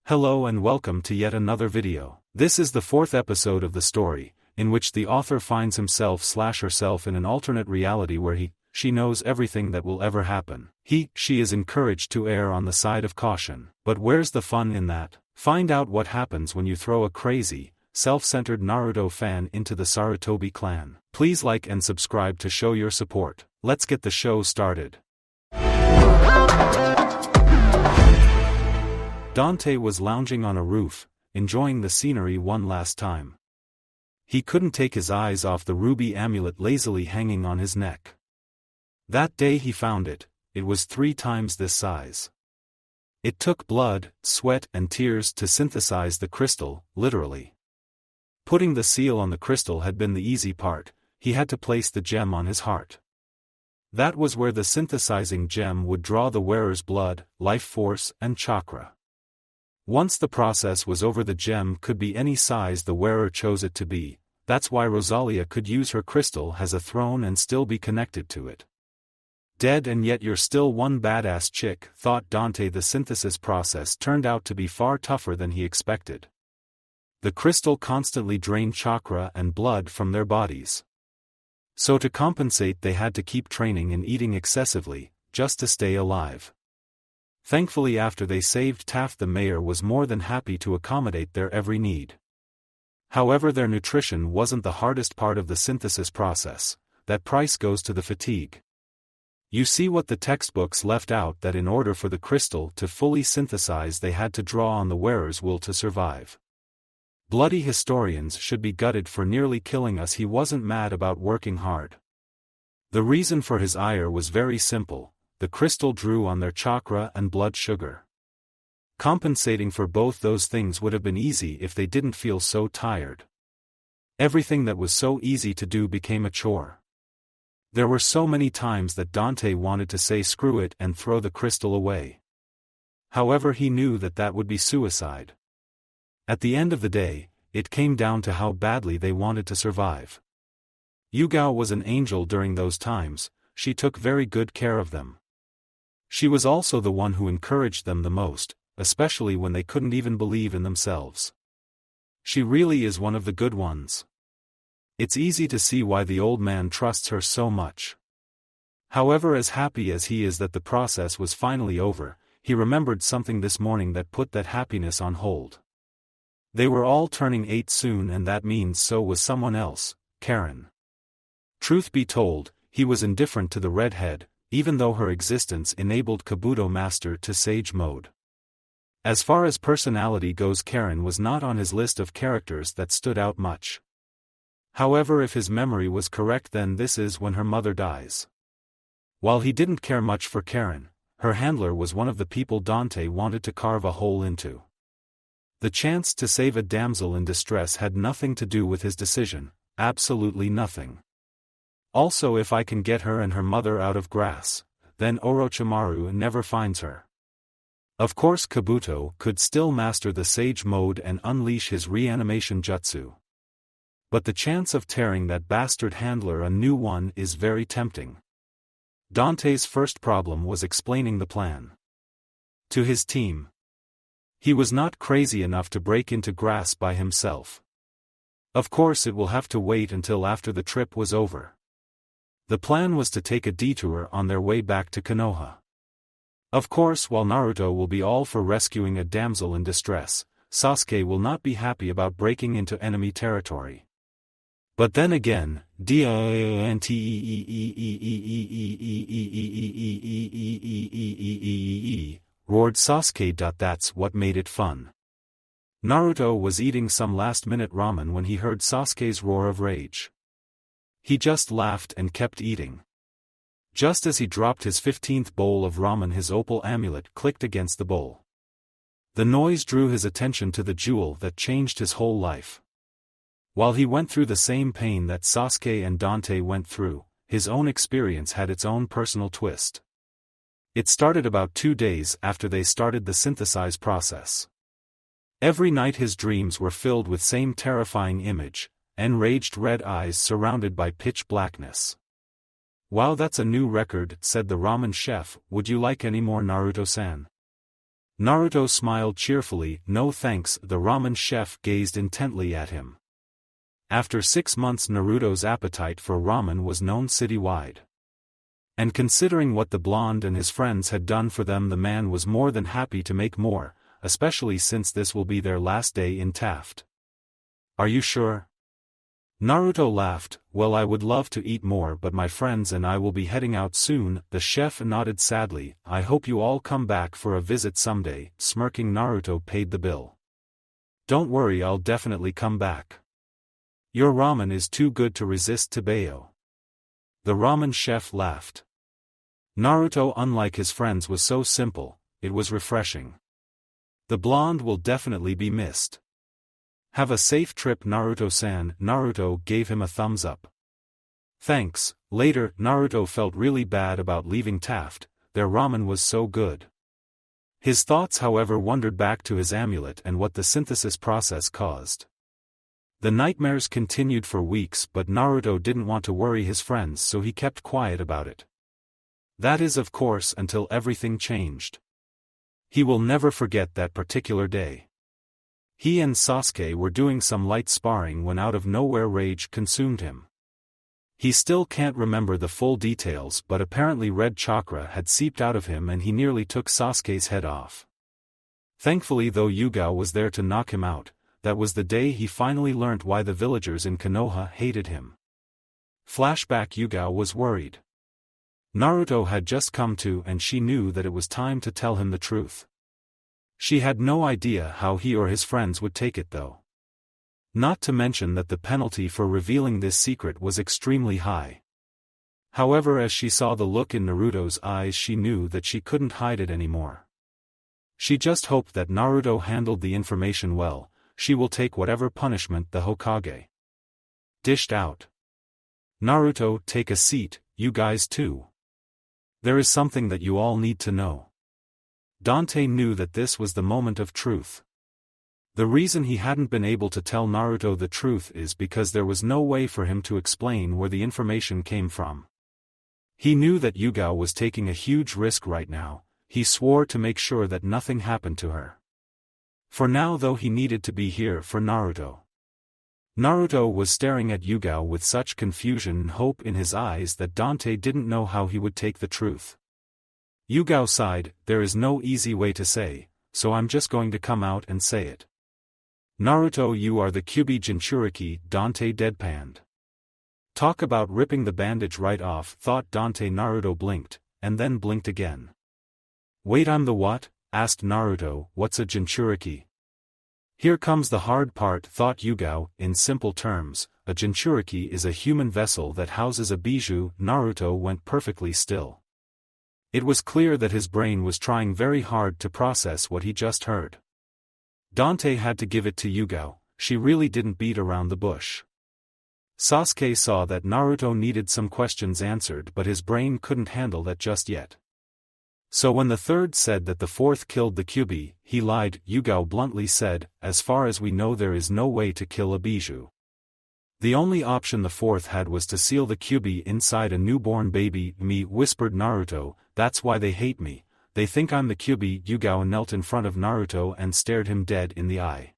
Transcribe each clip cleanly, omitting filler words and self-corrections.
Hello and welcome to yet another video. This is the fourth episode of the story, in which the author finds himself/herself in an alternate reality where she knows everything that will ever happen. She is encouraged to err on the side of caution. But where's the fun in that? Find out what happens when you throw a crazy, self-centered Naruto fan into the Sarutobi clan. Please like and subscribe to show your support. Let's get the show started. Dante was lounging on a roof, enjoying the scenery one last time. He couldn't take his eyes off the ruby amulet lazily hanging on his neck. That day he found it was 3 times this size. It took blood, sweat and tears to synthesize the crystal, literally. Putting the seal on the crystal had been the easy part. He had to place the gem on his heart. That was where the synthesizing gem would draw the wearer's blood, life force and chakra. Once the process was over, the gem could be any size the wearer chose it to be. That's why Rosalia could use her crystal as a throne and still be connected to it. Dead and yet you're still one badass chick, thought Dante. The synthesis process turned out to be far tougher than he expected. The crystal constantly drained chakra and blood from their bodies. So to compensate they had to keep training and eating excessively, just to stay alive. Thankfully after they saved Taft, the mayor was more than happy to accommodate their every need. However, their nutrition wasn't the hardest part of the synthesis process. That price goes to the fatigue. You see what the textbooks left out, that in order for the crystal to fully synthesize they had to draw on the wearer's will to survive. Bloody historians should be gutted for nearly killing us. He wasn't mad about working hard. The reason for his ire was very simple. The crystal drew on their chakra and blood sugar. Compensating for both those things would have been easy if they didn't feel so tired. Everything that was so easy to do became a chore. There were so many times that Dante wanted to say screw it and throw the crystal away. However, he knew that would be suicide. At the end of the day, it came down to how badly they wanted to survive. Yugao was an angel during those times. She took very good care of them. She was also the one who encouraged them the most, especially when they couldn't even believe in themselves. She really is one of the good ones. It's easy to see why the old man trusts her so much. However, as happy as he is that the process was finally over, he remembered something this morning that put that happiness on hold. They were all turning 8 soon, and that means so was someone else, Karin. Truth be told, he was indifferent to the redhead, even though her existence enabled Kabuto Master to Sage Mode. As far as personality goes, Karin was not on his list of characters that stood out much. However, if his memory was correct, then this is when her mother dies. While he didn't care much for Karin, her handler was one of the people Dante wanted to carve a hole into. The chance to save a damsel in distress had nothing to do with his decision, absolutely nothing. Also, if I can get her and her mother out of grass, then Orochimaru never finds her. Of course, Kabuto could still master the Sage Mode and unleash his reanimation jutsu. But the chance of tearing that bastard handler a new one is very tempting. Dante's first problem was explaining the plan to his team. He was not crazy enough to break into grass by himself. Of course, it will have to wait until after the trip was over. The plan was to take a detour on their way back to Konoha. Of course, while Naruto will be all for rescuing a damsel in distress, Sasuke will not be happy about breaking into enemy territory. But then again, roared Sasuke. That's what made it fun. Naruto was eating some last-minute ramen when he heard Sasuke's roar of rage. He just laughed and kept eating. Just as he dropped his 15th bowl of ramen, his opal amulet clicked against the bowl. The noise drew his attention to the jewel that changed his whole life. While he went through the same pain that Sasuke and Dante went through, his own experience had its own personal twist. It started about 2 days after they started the synthesize process. Every night his dreams were filled with same terrifying image, enraged red eyes surrounded by pitch blackness. "Wow, that's a new record," said the ramen chef. "Would you like any more, Naruto-san?" Naruto smiled cheerfully. No thanks. The ramen chef gazed intently at him. After 6 months Naruto's appetite for ramen was known citywide. And considering what the blonde and his friends had done for them, the man was more than happy to make more, especially since this will be their last day in Taft. Are you sure? Naruto laughed. Well, I would love to eat more, but my friends and I will be heading out soon. The chef nodded sadly. I hope you all come back for a visit someday. Smirking, Naruto paid the bill. Don't worry, I'll definitely come back. Your ramen is too good to resist, Tabeyo. The ramen chef laughed. Naruto, unlike his friends, was so simple, it was refreshing. The blonde will definitely be missed. Have a safe trip, Naruto-san. Naruto gave him a thumbs up. Thanks. Later, Naruto felt really bad about leaving Taft, their ramen was so good. His thoughts, however, wandered back to his amulet and what the synthesis process caused. The nightmares continued for weeks, but Naruto didn't want to worry his friends, so he kept quiet about it. That is, of course, until everything changed. He will never forget that particular day. He and Sasuke were doing some light sparring when out of nowhere rage consumed him. He still can't remember the full details, but apparently red chakra had seeped out of him and he nearly took Sasuke's head off. Thankfully, though, Yugao was there to knock him out. That was the day he finally learnt why the villagers in Konoha hated him. Flashback. Yugao was worried. Naruto had just come to and she knew that it was time to tell him the truth. She had no idea how he or his friends would take it, though. Not to mention that the penalty for revealing this secret was extremely high. However, as she saw the look in Naruto's eyes, she knew that she couldn't hide it anymore. She just hoped that Naruto handled the information well. She will take whatever punishment the Hokage dished out. Naruto, take a seat, you guys too. There is something that you all need to know. Dante knew that this was the moment of truth. The reason he hadn't been able to tell Naruto the truth is because there was no way for him to explain where the information came from. He knew that Yugao was taking a huge risk right now. He swore to make sure that nothing happened to her. For now, though, he needed to be here for Naruto. Naruto was staring at Yugao with such confusion and hope in his eyes that Dante didn't know how he would take the truth. Yugao sighed. There is no easy way to say, so I'm just going to come out and say it. Naruto, you are the Kyuubi Jinchuriki, Dante deadpanned. Talk about ripping the bandage right off, thought Dante. Naruto blinked, and then blinked again. Wait, I'm the what? Asked Naruto. What's a Jinchuriki? Here comes the hard part, thought Yugao. In simple terms, a Jinchuriki is a human vessel that houses a bijou. Naruto went perfectly still. It was clear that his brain was trying very hard to process what he just heard. Dante had to give it to Yugao, she really didn't beat around the bush. Sasuke saw that Naruto needed some questions answered, but his brain couldn't handle that just yet. So when the third said that the fourth killed the Kyuubi, he lied. Yugao bluntly said, as far as we know there is no way to kill a bijou. The only option the fourth had was to seal the Kyuubi inside a newborn baby. Me, whispered Naruto, that's why they hate me, they think I'm the Kyuubi. Yugao knelt in front of Naruto and stared him dead in the eye.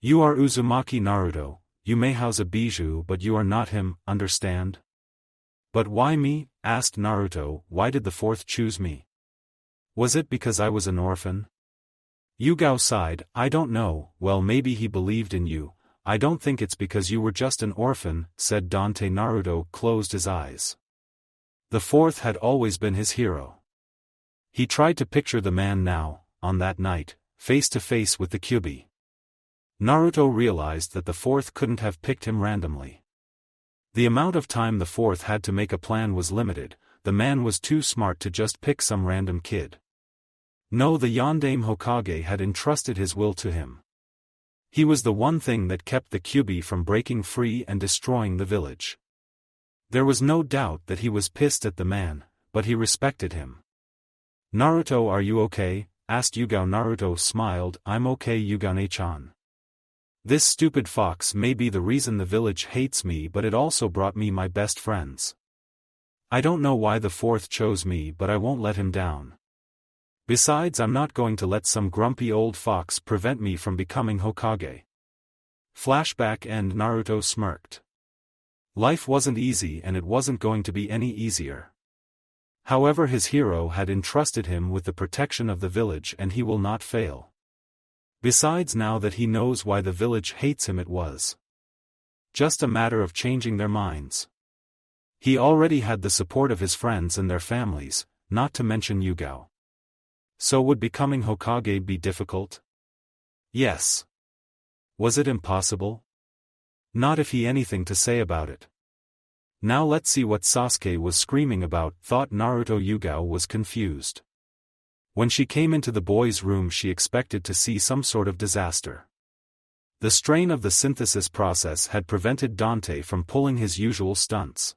You are Uzumaki, Naruto, you may house a bijou but you are not him, understand? But why me? Asked Naruto. Why did the fourth choose me? Was it because I was an orphan? Yugao sighed. I don't know. Well, maybe he believed in you. I don't think it's because you were just an orphan, said Dante. Naruto closed his eyes. The fourth had always been his hero. He tried to picture the man now, on that night, face to face with the Kyuubi. Naruto realized that the fourth couldn't have picked him randomly. The amount of time the fourth had to make a plan was limited. The man was too smart to just pick some random kid. No, the Yondaime Hokage had entrusted his will to him. He was the one thing that kept the Kyuubi from breaking free and destroying the village. There was no doubt that he was pissed at the man, but he respected him. Naruto, are you okay? Asked Yugao. Naruto smiled. I'm okay, Yugane-chan. This stupid fox may be the reason the village hates me, but it also brought me my best friends. I don't know why the fourth chose me, but I won't let him down. Besides, I'm not going to let some grumpy old fox prevent me from becoming Hokage. Flashback end. Naruto smirked. Life wasn't easy and it wasn't going to be any easier. However, his hero had entrusted him with the protection of the village and he will not fail. Besides, now that he knows why the village hates him, it was just a matter of changing their minds. He already had the support of his friends and their families, not to mention Yugao. So would becoming Hokage be difficult? Yes. Was it impossible? Not if he had anything to say about it. Now let's see what Sasuke was screaming about, thought Naruto. Yugao was confused. When she came into the boys' room, she expected to see some sort of disaster. The strain of the synthesis process had prevented Dante from pulling his usual stunts.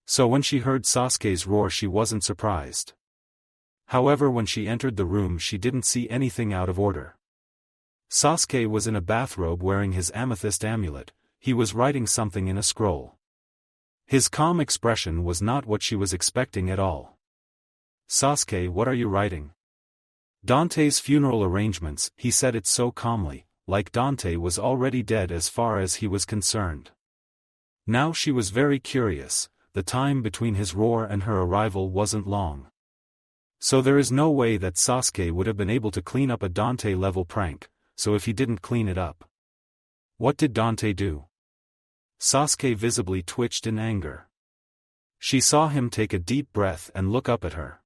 So when she heard Sasuke's roar, she wasn't surprised. However, when she entered the room, she didn't see anything out of order. Sasuke was in a bathrobe wearing his amethyst amulet. He was writing something in a scroll. His calm expression was not what she was expecting at all. Sasuke, what are you writing? Dante's funeral arrangements, he said it so calmly, like Dante was already dead as far as he was concerned. Now she was very curious. The time between his roar and her arrival wasn't long. So there is no way that Sasuke would have been able to clean up a Dante-level prank, so if he didn't clean it up. What did Dante do? Sasuke visibly twitched in anger. She saw him take a deep breath and look up at her.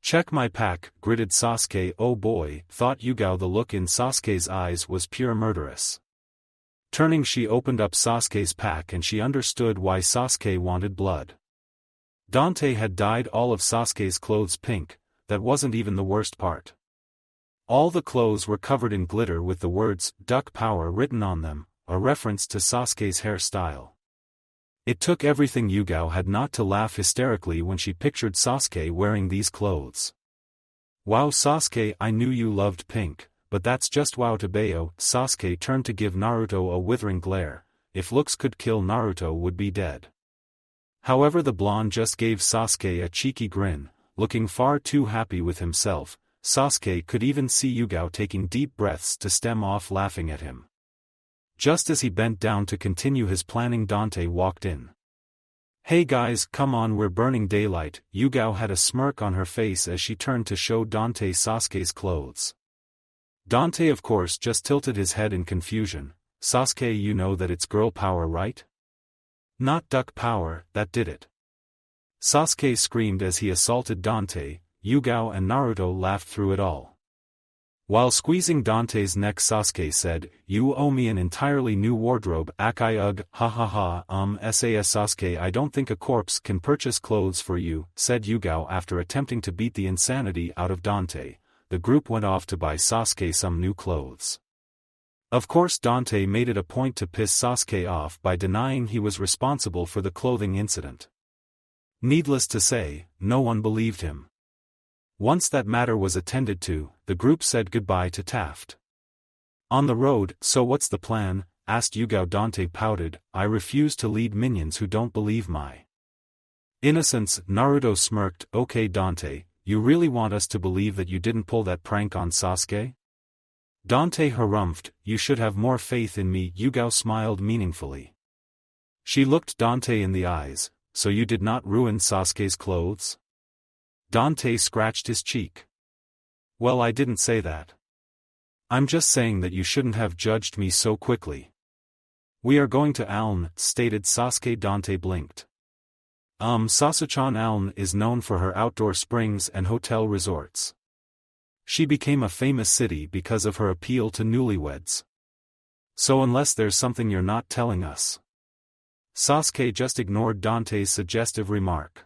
Check my pack, gritted Sasuke. Oh boy, thought Yugao. The look in Sasuke's eyes was pure murderous. Turning, she opened up Sasuke's pack and she understood why Sasuke wanted blood. Dante had dyed all of Sasuke's clothes pink. That wasn't even the worst part. All the clothes were covered in glitter with the words, Duck Power, written on them, a reference to Sasuke's hairstyle. It took everything Yugao had not to laugh hysterically when she pictured Sasuke wearing these clothes. Wow, Sasuke, I knew you loved pink, but that's just wow to Bayo. Sasuke turned to give Naruto a withering glare. If looks could kill, Naruto would be dead. However, the blonde just gave Sasuke a cheeky grin, looking far too happy with himself. Sasuke could even see Yugao taking deep breaths to stem off laughing at him. Just as he bent down to continue his planning, Dante walked in. Hey guys, come on, we're burning daylight. Yugao had a smirk on her face as she turned to show Dante Sasuke's clothes. Dante, of course, just tilted his head in confusion. Sasuke, you know that it's girl power, right? Not duck power, that did it. Sasuke screamed as he assaulted Dante. Yugao and Naruto laughed through it all. While squeezing Dante's neck, Sasuke said, You owe me an entirely new wardrobe. Akai ugh, ha ha ha, sas Sasuke, I don't think a corpse can purchase clothes for you, said Yugao after attempting to beat the insanity out of Dante. The group went off to buy Sasuke some new clothes. Of course, Dante made it a point to piss Sasuke off by denying he was responsible for the clothing incident. Needless to say, no one believed him. Once that matter was attended to, the group said goodbye to Taft. On the road, so what's the plan? Asked Yugao. Dante pouted, I refuse to lead minions who don't believe my innocence. Naruto smirked, okay Dante, you really want us to believe that you didn't pull that prank on Sasuke? Dante harumphed, you should have more faith in me. Yugao smiled meaningfully. She looked Dante in the eyes, so you did not ruin Sasuke's clothes? Dante scratched his cheek. Well, I didn't say that. I'm just saying that you shouldn't have judged me so quickly. We are going to Aln, stated Sasuke. Dante blinked. Sasuchan. Aln is known for her outdoor springs and hotel resorts. She became a famous city because of her appeal to newlyweds. So unless there's something you're not telling us. Sasuke just ignored Dante's suggestive remark.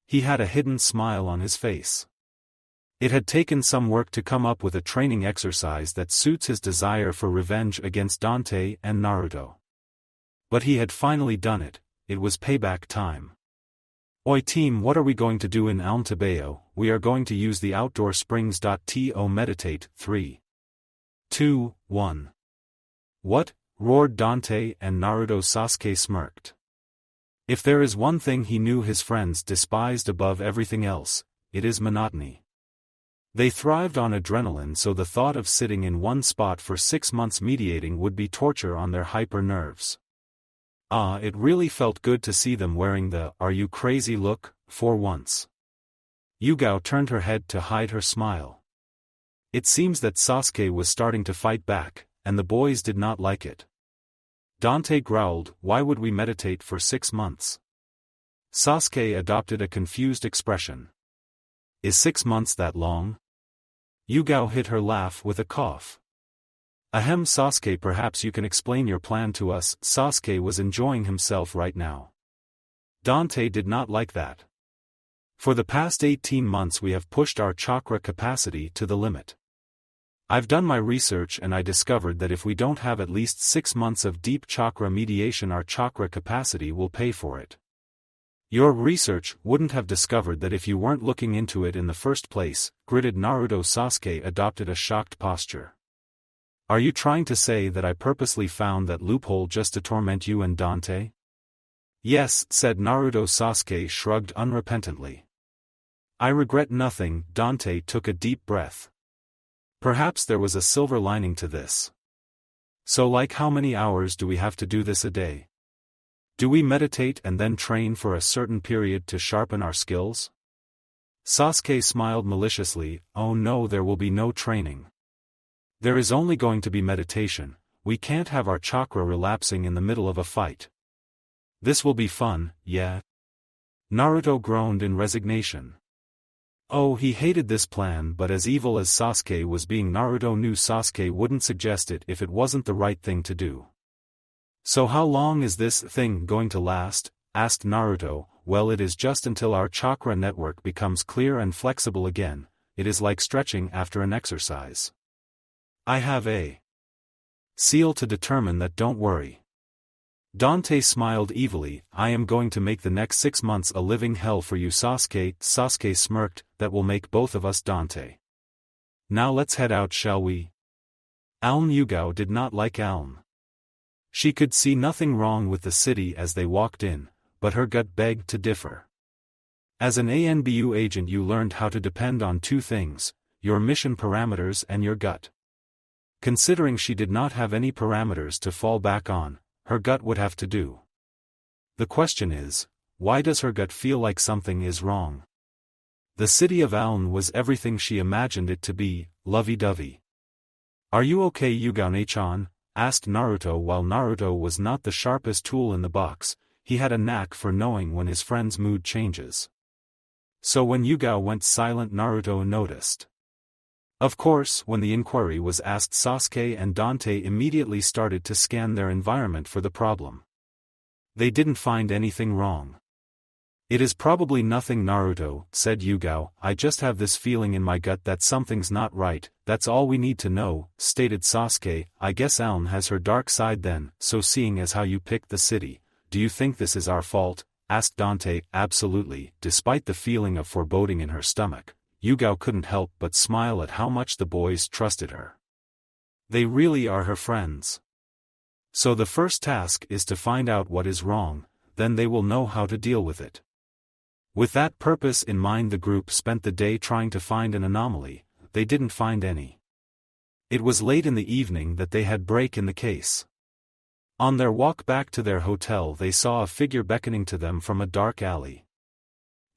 He had a hidden smile on his face. It had taken some work to come up with a training exercise that suits his desire for revenge against Dante and Naruto. But he had finally done it. It was payback time. Oi team, what are we going to do in Aln Tabeo? We are going to use the outdoor springs. To meditate. 3, 2, 1. What? Roared Dante and Naruto. Sasuke smirked. If there is one thing he knew his friends despised above everything else, it is monotony. They thrived on adrenaline, so the thought of sitting in one spot for 6 months mediating would be torture on their hyper nerves. It really felt good to see them wearing the "are you crazy" look, for once. Yugao turned her head to hide her smile. It seems that Sasuke was starting to fight back, and the boys did not like it. Dante growled, "Why would we meditate for 6 months?" Sasuke adopted a confused expression. "Is 6 months that long?" Yugao hid her laugh with a cough. "Ahem, Sasuke, perhaps you can explain your plan to us." Sasuke was enjoying himself right now. Dante did not like that. "For the past 18 months we have pushed our chakra capacity to the limit. I've done my research and I discovered that if we don't have at least 6 months of deep chakra mediation, our chakra capacity will pay for it." "Your research wouldn't have discovered that if you weren't looking into it in the first place," gritted Naruto. Sasuke adopted a shocked posture. "Are you trying to say that I purposely found that loophole just to torment you and Dante?" "Yes," said Naruto. Sasuke shrugged unrepentantly. "I regret nothing." Dante took a deep breath. Perhaps there was a silver lining to this. "So like how many hours do we have to do this a day? Do we meditate and then train for a certain period to sharpen our skills?" Sasuke smiled maliciously. "Oh no, there will be no training. There is only going to be meditation. We can't have our chakra relapsing in the middle of a fight. This will be fun, yeah?" Naruto groaned in resignation. Oh, he hated this plan, but as evil as Sasuke was being, Naruto knew Sasuke wouldn't suggest it if it wasn't the right thing to do. "So how long is this thing going to last?" asked Naruto. "Well, it is just until our chakra network becomes clear and flexible again. It is like stretching after an exercise. I have a seal to determine that, don't worry." Dante smiled evilly. "I am going to make the next 6 months a living hell for you, Sasuke." Sasuke smirked. "That will make both of us, Dante. Now let's head out, shall we?" Aln Yugao did not like Aln. She could see nothing wrong with the city as they walked in, but her gut begged to differ. As an ANBU agent, you learned how to depend on 2 things, your mission parameters and your gut. Considering she did not have any parameters to fall back on, her gut would have to do. The question is, why does her gut feel like something is wrong? The city of Aln was everything she imagined it to be, lovey-dovey. "Are you okay, Yugao-chan?" asked Naruto. While Naruto was not the sharpest tool in the box, he had a knack for knowing when his friend's mood changes. So when Yugao went silent, Naruto noticed. Of course, when the inquiry was asked, Sasuke and Dante immediately started to scan their environment for the problem. They didn't find anything wrong. "It is probably nothing, Naruto," said Yugao. "I just have this feeling in my gut that something's not right. That's all we need to know," stated Sasuke. "I guess Aln has her dark side then. So seeing as how you picked the city, do you think this is our fault?" asked Dante. "Absolutely." Despite the feeling of foreboding in her stomach, Yugao couldn't help but smile at how much the boys trusted her. They really are her friends. So the first task is to find out what is wrong, then they will know how to deal with it. With that purpose in mind, the group spent the day trying to find an anomaly. They didn't find any. It was late in the evening that they had break in the case. On their walk back to their hotel, they saw a figure beckoning to them from a dark alley.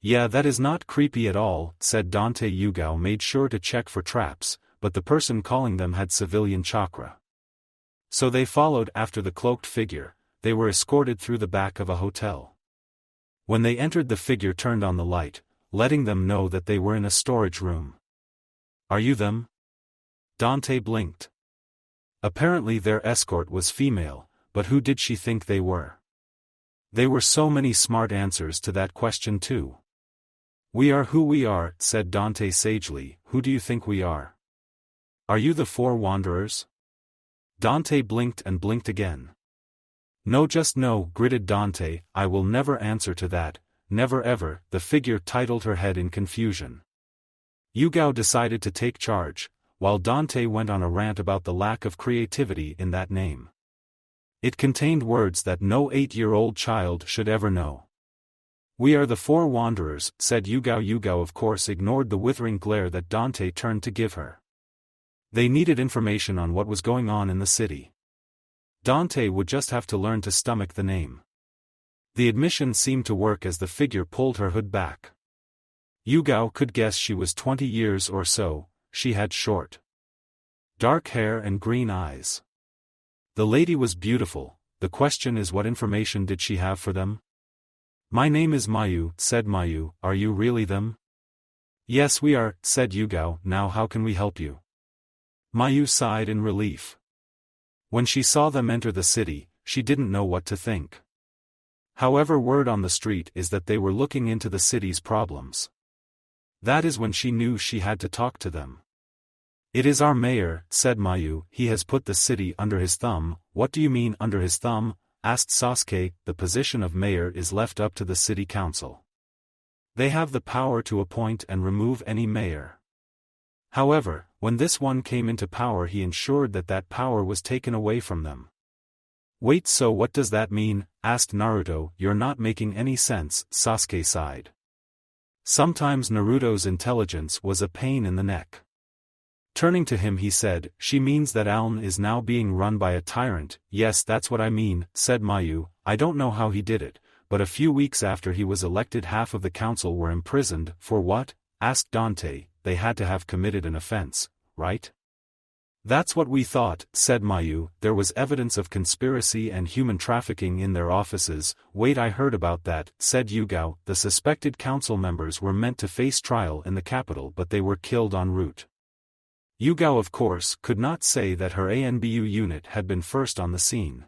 "Yeah, that is not creepy at all," said Dante. Yugao made sure to check for traps, but the person calling them had civilian chakra. So they followed after the cloaked figure. They were escorted through the back of a hotel. When they entered, the figure turned on the light, letting them know that they were in a storage room. "Are you them?" Dante blinked. Apparently their escort was female, but who did she think they were? There were so many smart answers to that question too. "We are who we are," said Dante sagely. "Who do you think we are? Are you the 4 wanderers?" Dante blinked and blinked again. "No, just no," gritted Dante. "I will never answer to that, never ever." The figure titled her head in confusion. Yugao decided to take charge, while Dante went on a rant about the lack of creativity in that name. It contained words that no 8-year-old child should ever know. We are the four wanderers, said Yugao. Yugao of course ignored the withering glare that Dante turned to give her. They needed information on what was going on in the city. Dante would just have to learn to stomach the name. The admission seemed to work as the figure pulled her hood back. Yugao could guess she was 20 years or so. She had short, dark hair and green eyes. The lady was beautiful. The question is, what information did she have for them? My name is Mayu, said Mayu. Are you really them? Yes we are, said Yugao. Now how can we help you? Mayu sighed in relief. When she saw them enter the city, she didn't know what to think. However, word on the street is that they were looking into the city's problems. That is when she knew she had to talk to them. It is our mayor, said Mayu. He has put the city under his thumb. What do you mean under his thumb? Asked Sasuke. The position of mayor is left up to the city council. They have the power to appoint and remove any mayor. However, when this one came into power, he ensured that that power was taken away from them. Wait, so what does that mean? Asked Naruto. You're not making any sense, Sasuke sighed. Sometimes Naruto's intelligence was a pain in the neck. Turning to him he said, she means that Aln is now being run by a tyrant. Yes, that's what I mean, said Mayu. I don't know how he did it, but a few weeks after he was elected half of the council were imprisoned. For what? Asked Dante. They had to have committed an offense, right? That's what we thought, said Mayu. There was evidence of conspiracy and human trafficking in their offices. Wait, I heard about that, said Yugao. The suspected council members were meant to face trial in the capital, but they were killed en route. Yugao of course could not say that her ANBU unit had been first on the scene.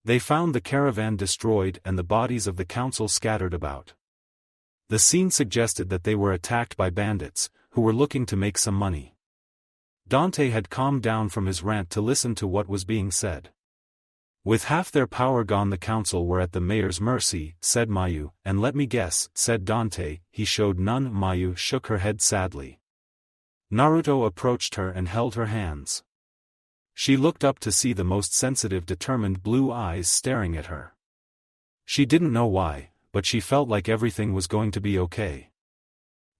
They found the caravan destroyed and the bodies of the council scattered about. The scene suggested that they were attacked by bandits, who were looking to make some money. Dante had calmed down from his rant to listen to what was being said. With half their power gone, the council were at the mayor's mercy, said Mayu. And let me guess, said Dante, he showed none. Mayu shook her head sadly. Naruto approached her and held her hands. She looked up to see the most sensitive, determined blue eyes staring at her. She didn't know why, but she felt like everything was going to be okay.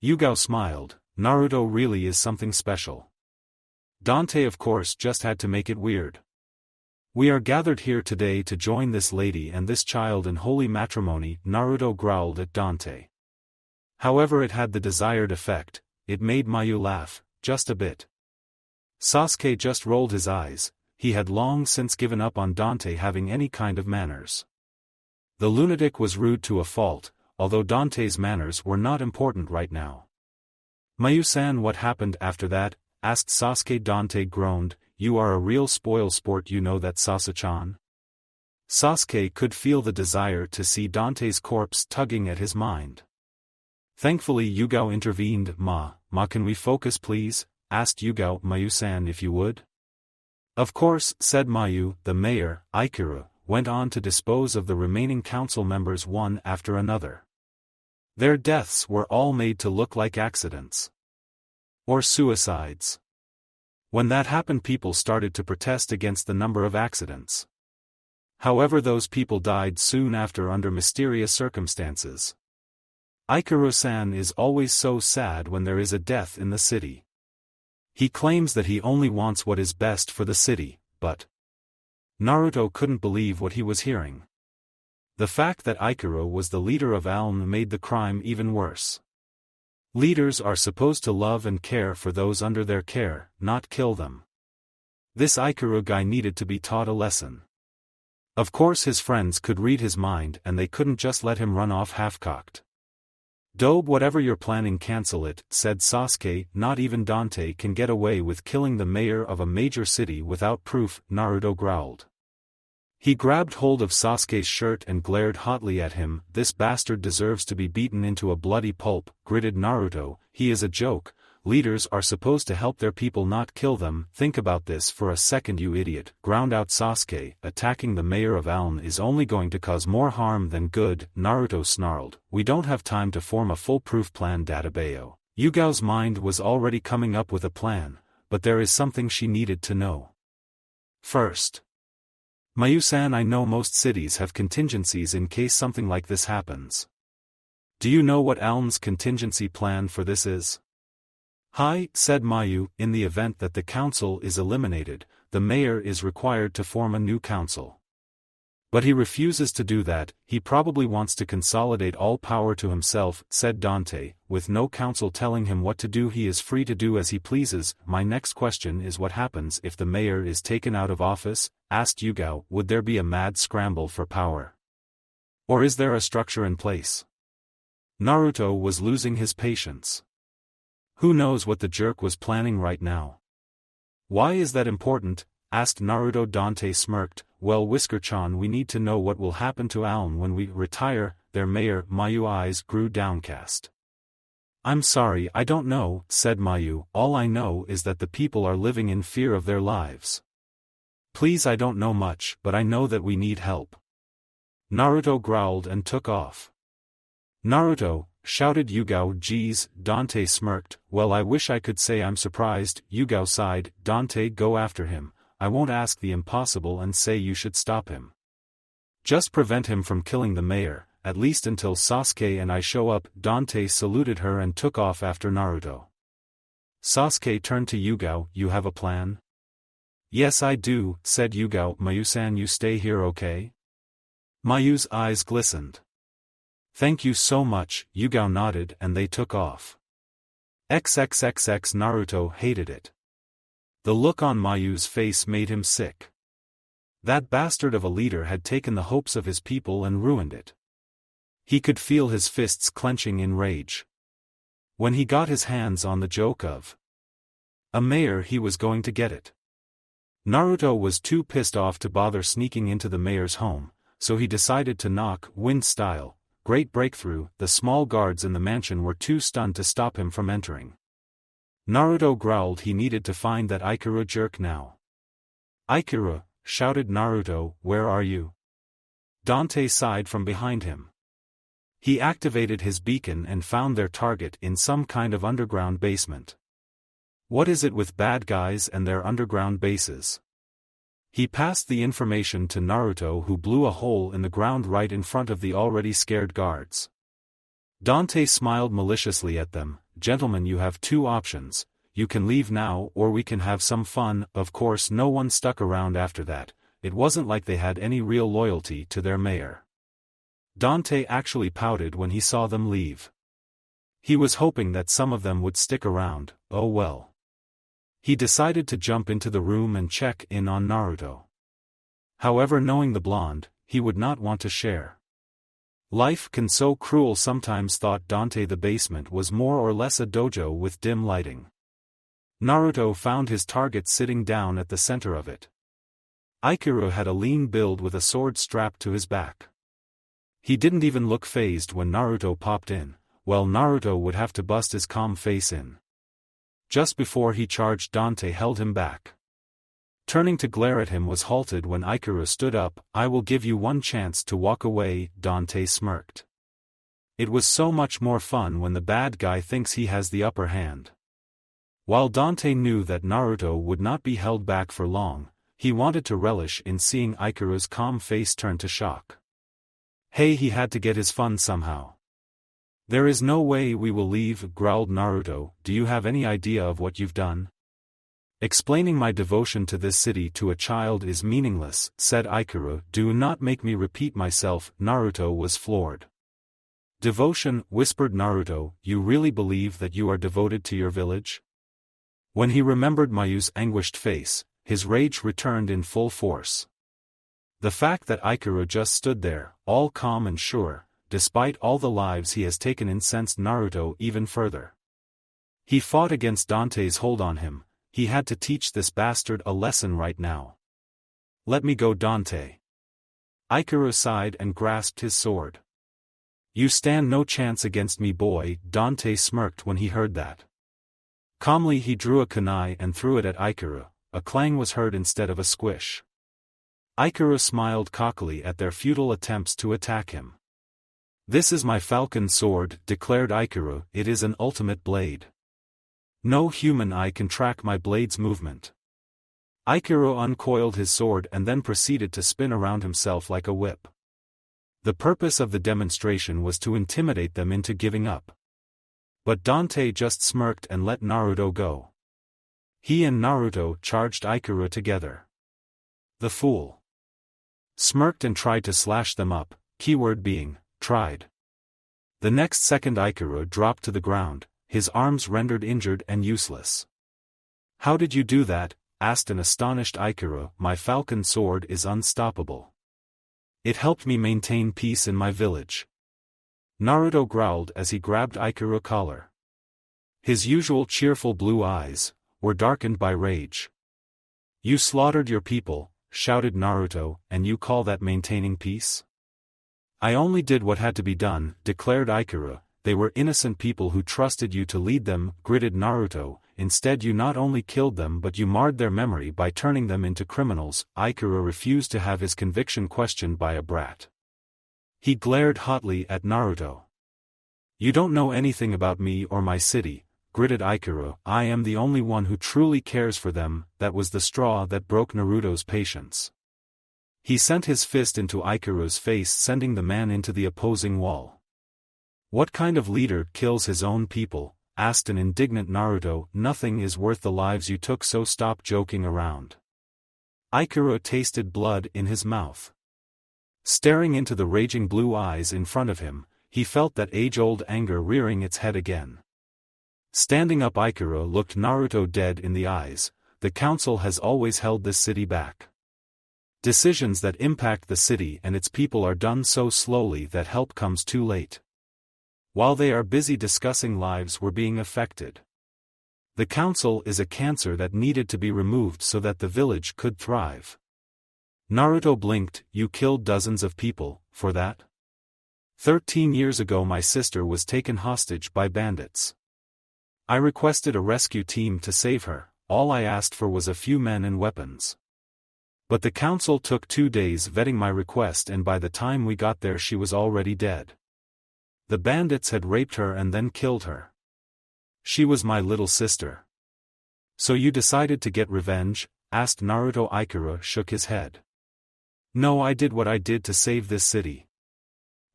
Yugao smiled. Naruto really is something special. Dante of course just had to make it weird. We are gathered here today to join this lady and this child in holy matrimony, Naruto growled at Dante. However, it had the desired effect. It made Mayu laugh, just a bit. Sasuke just rolled his eyes. He had long since given up on Dante having any kind of manners. The lunatic was rude to a fault, although Dante's manners were not important right now. Mayu-san, what happened after that? Asked Sasuke. Dante groaned. You are a real spoil sport, you know that, Sasuke-chan? Sasuke could feel the desire to see Dante's corpse tugging at his mind. Thankfully Yugao intervened. Ma, can we focus please? Asked Yugao. Mayu-san, if you would. Of course, said Mayu. The mayor, Ikuru, went on to dispose of the remaining council members one after another. Their deaths were all made to look like accidents. Or suicides. When that happened, people started to protest against the number of accidents. However, those people died soon after under mysterious circumstances. Ikuru-san is always so sad when there is a death in the city. He claims that he only wants what is best for the city, but Naruto couldn't believe what he was hearing. The fact that Ikuru was the leader of Aln made the crime even worse. Leaders are supposed to love and care for those under their care, not kill them. This Ikuru guy needed to be taught a lesson. Of course his friends could read his mind and they couldn't just let him run off half-cocked. Dobe, whatever you're planning, cancel it, said Sasuke. Not even Dante can get away with killing the mayor of a major city without proof, Naruto growled. He grabbed hold of Sasuke's shirt and glared hotly at him. This bastard deserves to be beaten into a bloody pulp, gritted Naruto. He is a joke. Leaders are supposed to help their people, not kill them. Think about this for a second, you idiot, ground out Sasuke. Attacking the mayor of Aln is only going to cause more harm than good, Naruto snarled. We don't have time to form a foolproof plan, Databayo. Yugao's mind was already coming up with a plan, but there is something she needed to know. First, Mayu-san, I know most cities have contingencies in case something like this happens. Do you know what Alm's contingency plan for this is? Hi, said Mayu, in the event that the council is eliminated, the mayor is required to form a new council. But he refuses to do that, he probably wants to consolidate all power to himself, said Dante, with no council telling him what to do he is free to do as he pleases. My next question is what happens if the mayor is taken out of office, asked Yugao, would there be a mad scramble for power? Or is there a structure in place? Naruto was losing his patience. Who knows what the jerk was planning right now? Why is that important? Asked Naruto. Dante smirked, well Whisker-chan, we need to know what will happen to Alm when we retire, their mayor. Mayu eyes grew downcast. I'm sorry, I don't know, said Mayu, all I know is that the people are living in fear of their lives. Please, I don't know much, but I know that we need help. Naruto growled and took off. Naruto, shouted Yugao. Geez, Dante smirked, well I wish I could say I'm surprised. Yugao sighed, Dante, go after him. I won't ask the impossible and say you should stop him. Just prevent him from killing the mayor, at least until Sasuke and I show up. Dante saluted her and took off after Naruto. Sasuke turned to Yugao, you have a plan? Yes I do, said Yugao. Mayu-san, you stay here, okay? Mayu's eyes glistened. Thank you so much, Yugao nodded and they took off. XXXX. Naruto hated it. The look on Mayu's face made him sick. That bastard of a leader had taken the hopes of his people and ruined it. He could feel his fists clenching in rage. When he got his hands on the joke of a mayor, he was going to get it. Naruto was too pissed off to bother sneaking into the mayor's home, so he decided to knock, wind style. Great breakthrough, the small guards in the mansion were too stunned to stop him from entering. Naruto growled he needed to find that Ikura jerk now. Ikura, shouted Naruto, where are you? Dante sighed from behind him. He activated his beacon and found their target in some kind of underground basement. What is it with bad guys and their underground bases? He passed the information to Naruto, who blew a hole in the ground right in front of the already scared guards. Dante smiled maliciously at them. Gentlemen, you have two options, you can leave now or we can have some fun. Of course no one stuck around after that, it wasn't like they had any real loyalty to their mayor. Dante actually pouted when he saw them leave. He was hoping that some of them would stick around, oh well. He decided to jump into the room and check in on Naruto. However, knowing the blonde, he would not want to share. Life can so cruel sometimes, thought Dante. The basement was more or less a dojo with dim lighting. Naruto found his target sitting down at the center of it. Ikura had a lean build with a sword strapped to his back. He didn't even look fazed when Naruto popped in, well Naruto would have to bust his calm face in. Just before he charged, Dante held him back. Turning to glare at him was halted when Ikura stood up. I will give you one chance to walk away, Dante smirked. It was so much more fun when the bad guy thinks he has the upper hand. While Dante knew that Naruto would not be held back for long, he wanted to relish in seeing Ikura's calm face turn to shock. Hey, he had to get his fun somehow. There is no way we will leave, growled Naruto. Do you have any idea of what you've done? Explaining my devotion to this city to a child is meaningless, said Ikura. Do not make me repeat myself. Naruto was floored. Devotion, whispered Naruto, you really believe that you are devoted to your village? When he remembered Mayu's anguished face, his rage returned in full force. The fact that Ikura just stood there, all calm and sure, despite all the lives he has taken, incensed Naruto even further. He fought against Dante's hold on him. He had to teach this bastard a lesson right now. Let me go, Dante. Ikura sighed and grasped his sword. You stand no chance against me, boy. Dante smirked when he heard that. Calmly he drew a kunai and threw it at Ikura. A clang was heard instead of a squish. Ikura smiled cockily at their futile attempts to attack him. This is my falcon sword, declared Ikura. It is an ultimate blade. No human eye can track my blade's movement. Ikura uncoiled his sword and then proceeded to spin around himself like a whip. The purpose of the demonstration was to intimidate them into giving up. But Dante just smirked and let Naruto go. He and Naruto charged Ikura together. The fool smirked and tried to slash them up, keyword being, tried. The next second Ikura dropped to the ground, his arms rendered injured and useless. How did you do that? Asked an astonished Ikura. My falcon sword is unstoppable. It helped me maintain peace in my village. Naruto growled as he grabbed Ikura's collar. His usual cheerful blue eyes were darkened by rage. You slaughtered your people, shouted Naruto, and you call that maintaining peace? I only did what had to be done, declared Ikura. They were innocent people who trusted you to lead them, gritted Naruto. Instead you not only killed them but you marred their memory by turning them into criminals. Ikura refused to have his conviction questioned by a brat. He glared hotly at Naruto. You don't know anything about me or my city, gritted Ikura. I am the only one who truly cares for them. That was the straw that broke Naruto's patience. He sent his fist into Ikura's face, sending the man into the opposing wall. What kind of leader kills his own people? Asked an indignant Naruto. Nothing is worth the lives you took, so stop joking around. Ikura tasted blood in his mouth. Staring into the raging blue eyes in front of him, he felt that age-old anger rearing its head again. Standing up, Ikura looked Naruto dead in the eyes. The council has always held this city back. Decisions that impact the city and its people are done so slowly that help comes too late. While they are busy discussing, lives were being affected. The council is a cancer that needed to be removed so that the village could thrive. Naruto blinked. You killed dozens of people, for that? 13 years ago my sister was taken hostage by bandits. I requested a rescue team to save her. All I asked for was a few men and weapons. But the council took 2 days vetting my request, and by the time we got there she was already dead. The bandits had raped her and then killed her. She was my little sister. So you decided to get revenge? Asked Naruto. Ikura shook his head. No, I did what I did to save this city.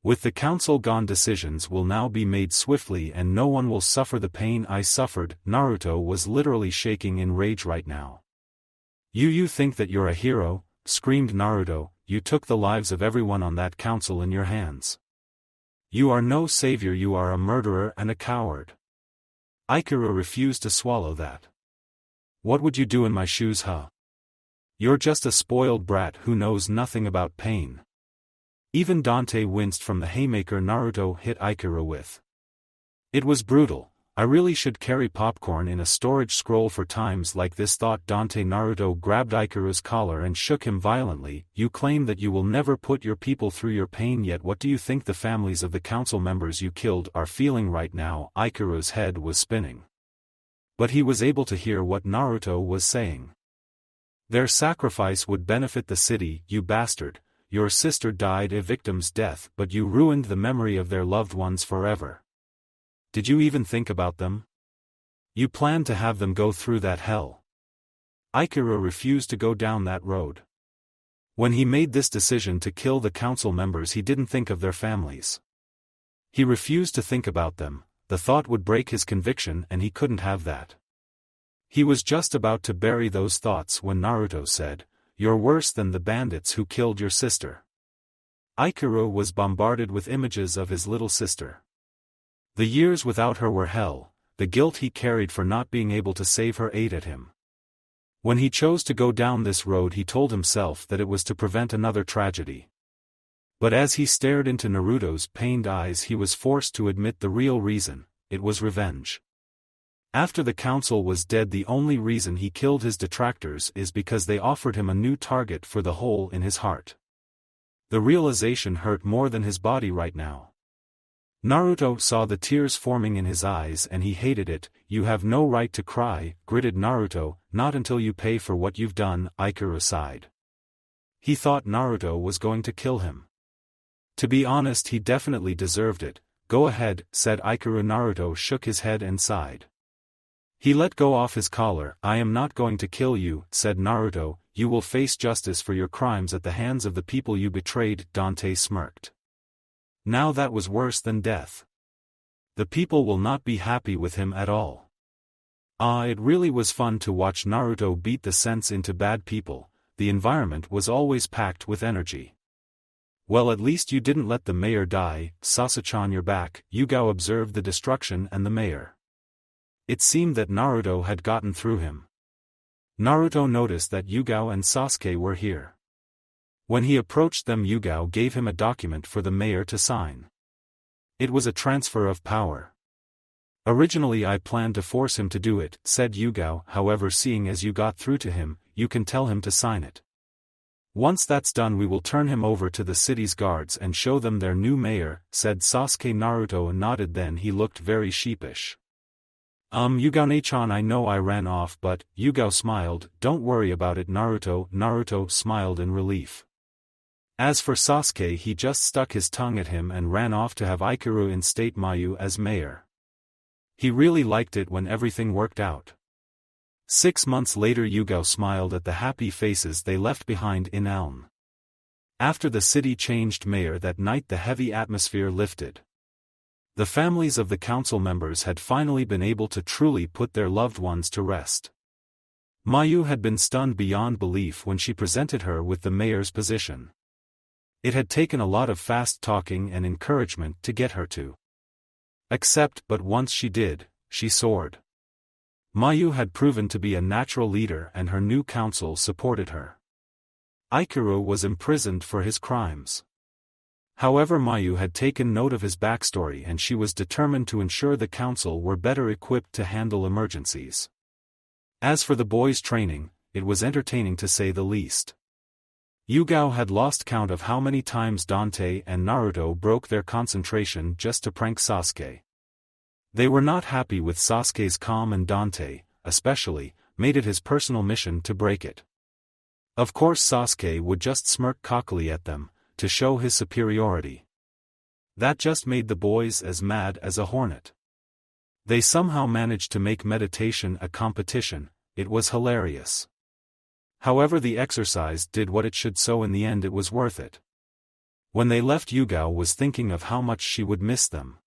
With the council gone, decisions will now be made swiftly and no one will suffer the pain I suffered. Naruto was literally shaking in rage right now. You think that you're a hero? Screamed Naruto. You took the lives of everyone on that council in your hands. You are no savior, you are a murderer and a coward. Ikura refused to swallow that. What would you do in my shoes, huh? You're just a spoiled brat who knows nothing about pain. Even Dante winced from the haymaker Naruto hit Ikura with. It was brutal. I really should carry popcorn in a storage scroll for times like this, thought Dante. Naruto grabbed Ikura's collar and shook him violently. You claim that you will never put your people through your pain, yet what do you think the families of the council members you killed are feeling right now? Ikura's head was spinning. But he was able to hear what Naruto was saying. Their sacrifice would benefit the city, you bastard. Your sister died a victim's death, but you ruined the memory of their loved ones forever. Did you even think about them? You planned to have them go through that hell. Ikura refused to go down that road. When he made this decision to kill the council members, he didn't think of their families. He refused to think about them. The thought would break his conviction and he couldn't have that. He was just about to bury those thoughts when Naruto said, You're worse than the bandits who killed your sister. Ikura was bombarded with images of his little sister. The years without her were hell. The guilt he carried for not being able to save her ate at him. When he chose to go down this road, he told himself that it was to prevent another tragedy. But as he stared into Naruto's pained eyes, he was forced to admit the real reason: it was revenge. After the council was dead, the only reason he killed his detractors is because they offered him a new target for the hole in his heart. The realization hurt more than his body right now. Naruto saw the tears forming in his eyes and he hated it. You have no right to cry, gritted Naruto, not until you pay for what you've done. Ikura sighed. He thought Naruto was going to kill him. To be honest, he definitely deserved it. Go ahead, said Ikura. Naruto shook his head and sighed. He let go off his collar. I am not going to kill you, said Naruto. You will face justice for your crimes at the hands of the people you betrayed. Dante smirked. Now that was worse than death. The people will not be happy with him at all. It really was fun to watch Naruto beat the sense into bad people. The environment was always packed with energy. Well, at least you didn't let the mayor die, Sasuke-chan, you're back. Yugao observed the destruction and the mayor. It seemed that Naruto had gotten through him. Naruto noticed that Yugao and Sasuke were here. When he approached them, Yugao gave him a document for the mayor to sign. It was a transfer of power. Originally I planned to force him to do it, said Yugao, however seeing as you got through to him, you can tell him to sign it. Once that's done we will turn him over to the city's guards and show them their new mayor, said Sasuke. Naruto nodded, then he looked very sheepish. Yugao-chan, I know I ran off, but, Yugao smiled, don't worry about it Naruto. Naruto smiled in relief. As for Sasuke, he just stuck his tongue at him and ran off to have Ikaru instate Mayu as mayor. He really liked it when everything worked out. 6 months later, Yugao smiled at the happy faces they left behind in Elm. After the city changed mayor that night, the heavy atmosphere lifted. The families of the council members had finally been able to truly put their loved ones to rest. Mayu had been stunned beyond belief when she presented her with the mayor's position. It had taken a lot of fast talking and encouragement to get her to accept, but once she did, she soared. Mayu had proven to be a natural leader and her new council supported her. Ikaru was imprisoned for his crimes. However, Mayu had taken note of his backstory and she was determined to ensure the council were better equipped to handle emergencies. As for the boys' training, it was entertaining to say the least. Yugao had lost count of how many times Dante and Naruto broke their concentration just to prank Sasuke. They were not happy with Sasuke's calm and Dante, especially, made it his personal mission to break it. Of course Sasuke would just smirk cockily at them, to show his superiority. That just made the boys as mad as a hornet. They somehow managed to make meditation a competition. It was hilarious. However, the exercise did what it should, so in the end it was worth it. When they left, Yugao was thinking of how much she would miss them.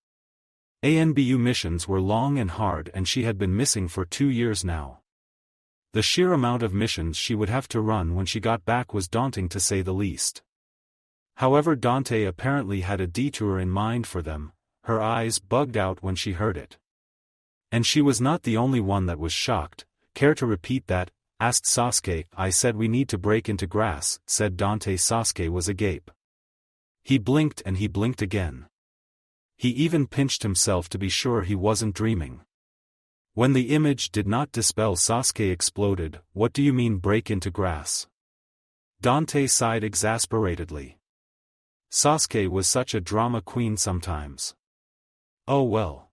ANBU missions were long and hard and she had been missing for 2 years now. The sheer amount of missions she would have to run when she got back was daunting to say the least. However, Dante apparently had a detour in mind for them. Her eyes bugged out when she heard it. And she was not the only one that was shocked. Care to repeat that? Asked Sasuke. I said we need to break into grass, said Dante. Sasuke was agape. He blinked and he blinked again. He even pinched himself to be sure he wasn't dreaming. When the image did not dispel, Sasuke exploded. What do you mean break into grass? Dante sighed exasperatedly. Sasuke was such a drama queen sometimes. Oh well.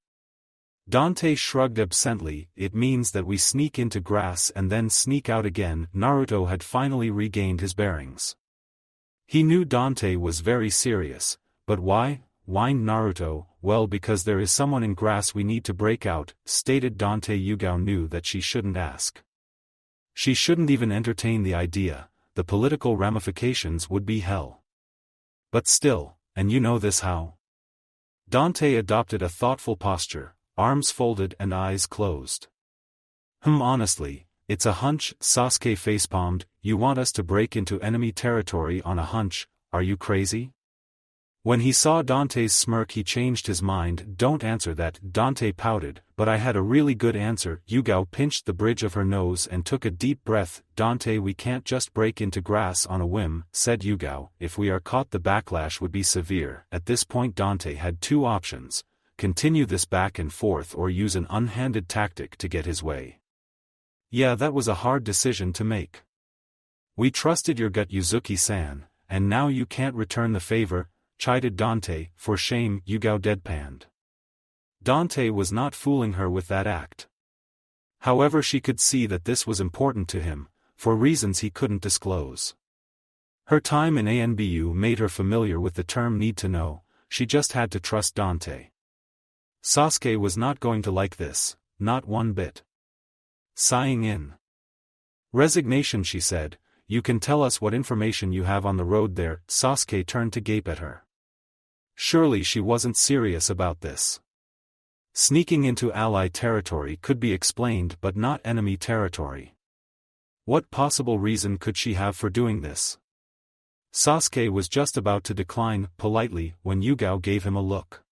Dante shrugged absently. It means that we sneak into grass and then sneak out again. Naruto had finally regained his bearings. He knew Dante was very serious, but why? Whined Naruto. Well, because there is someone in grass we need to break out, stated Dante. Yugao knew that she shouldn't ask. She shouldn't even entertain the idea. The political ramifications would be hell. But still, and you know this how? Dante adopted a thoughtful posture, arms folded and eyes closed. Honestly, it's a hunch. Sasuke facepalmed. You want us to break into enemy territory on a hunch? Are you crazy? When he saw Dante's smirk he changed his mind. Don't answer that, Dante pouted, but I had a really good answer. Yugao pinched the bridge of her nose and took a deep breath. Dante, we can't just break into grass on a whim, said Yugao. If we are caught the backlash would be severe. At this point Dante had 2 options. Continue this back and forth or use an unhanded tactic to get his way. Yeah, that was a hard decision to make. We trusted your gut, Uzuki-san, and now you can't return the favor, chided Dante. For shame, Yugao deadpanned. Dante was not fooling her with that act. However, she could see that this was important to him, for reasons he couldn't disclose. Her time in ANBU made her familiar with the term need to know. She just had to trust Dante. Sasuke was not going to like this, not one bit. Sighing in resignation, she said, you can tell us what information you have on the road there. Sasuke turned to gape at her. Surely she wasn't serious about this. Sneaking into ally territory could be explained but not enemy territory. What possible reason could she have for doing this? Sasuke was just about to decline politely when Yugao gave him a look.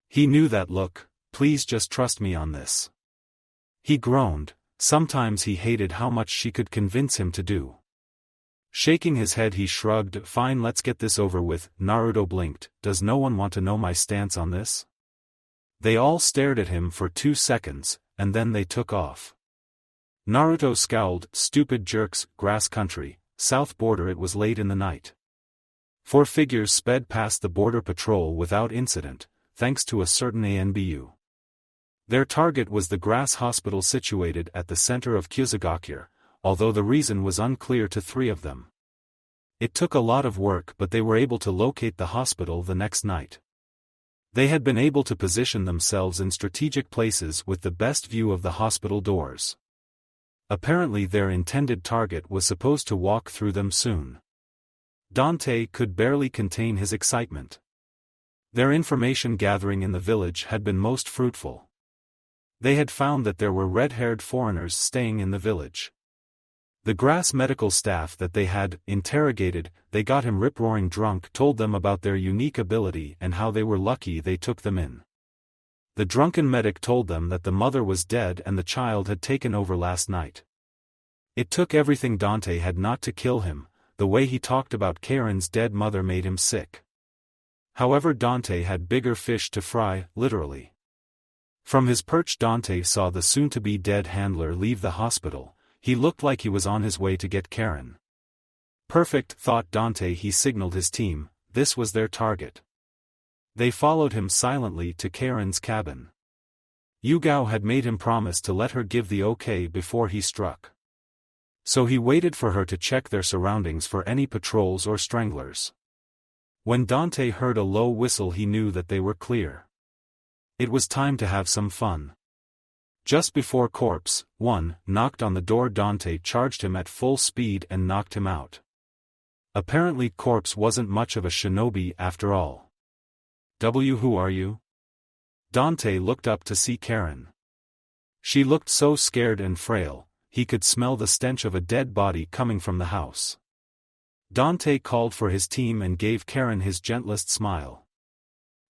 He knew that look, "Please just trust me on this." He groaned. Sometimes he hated how much she could convince him to do. Shaking his head he shrugged. "Fine, let's get this over with." Naruto blinked. "Does no one want to know my stance on this?" They all stared at him for 2 seconds, and then they took off. Naruto scowled. "Stupid jerks, grass country, south border." It was late in the night. 4 figures sped past the border patrol without incident, thanks to a certain ANBU. Their target was the grass hospital situated at the center of Kyusugakure, although the reason was unclear to 3 of them. It took a lot of work, but they were able to locate the hospital the next night. They had been able to position themselves in strategic places with the best view of the hospital doors. Apparently their intended target was supposed to walk through them soon. Dante could barely contain his excitement. Their information gathering in the village had been most fruitful. They had found that there were red-haired foreigners staying in the village. The grass medical staff that they had interrogated, they got him rip-roaring drunk, told them about their unique ability and how they were lucky they took them in. The drunken medic told them that the mother was dead and the child had taken over last night. It took everything Dante had not to kill him. The way he talked about Karin's dead mother made him sick. However, Dante had bigger fish to fry, literally. From his perch Dante saw the soon-to-be dead handler leave the hospital. He looked like he was on his way to get Karin. Perfect, thought Dante. He signaled his team. This was their target. They followed him silently to Karin's cabin. Yugao had made him promise to let her give the okay before he struck. So he waited for her to check their surroundings for any patrols or stranglers. When Dante heard a low whistle he knew that they were clear. It was time to have some fun. Just before Corpse 1 knocked on the door, Dante charged him at full speed and knocked him out. Apparently Corpse wasn't much of a shinobi after all. Who are you?" Dante looked up to see Karin. She looked so scared and frail, he could smell the stench of a dead body coming from the house. Dante called for his team and gave Karin his gentlest smile.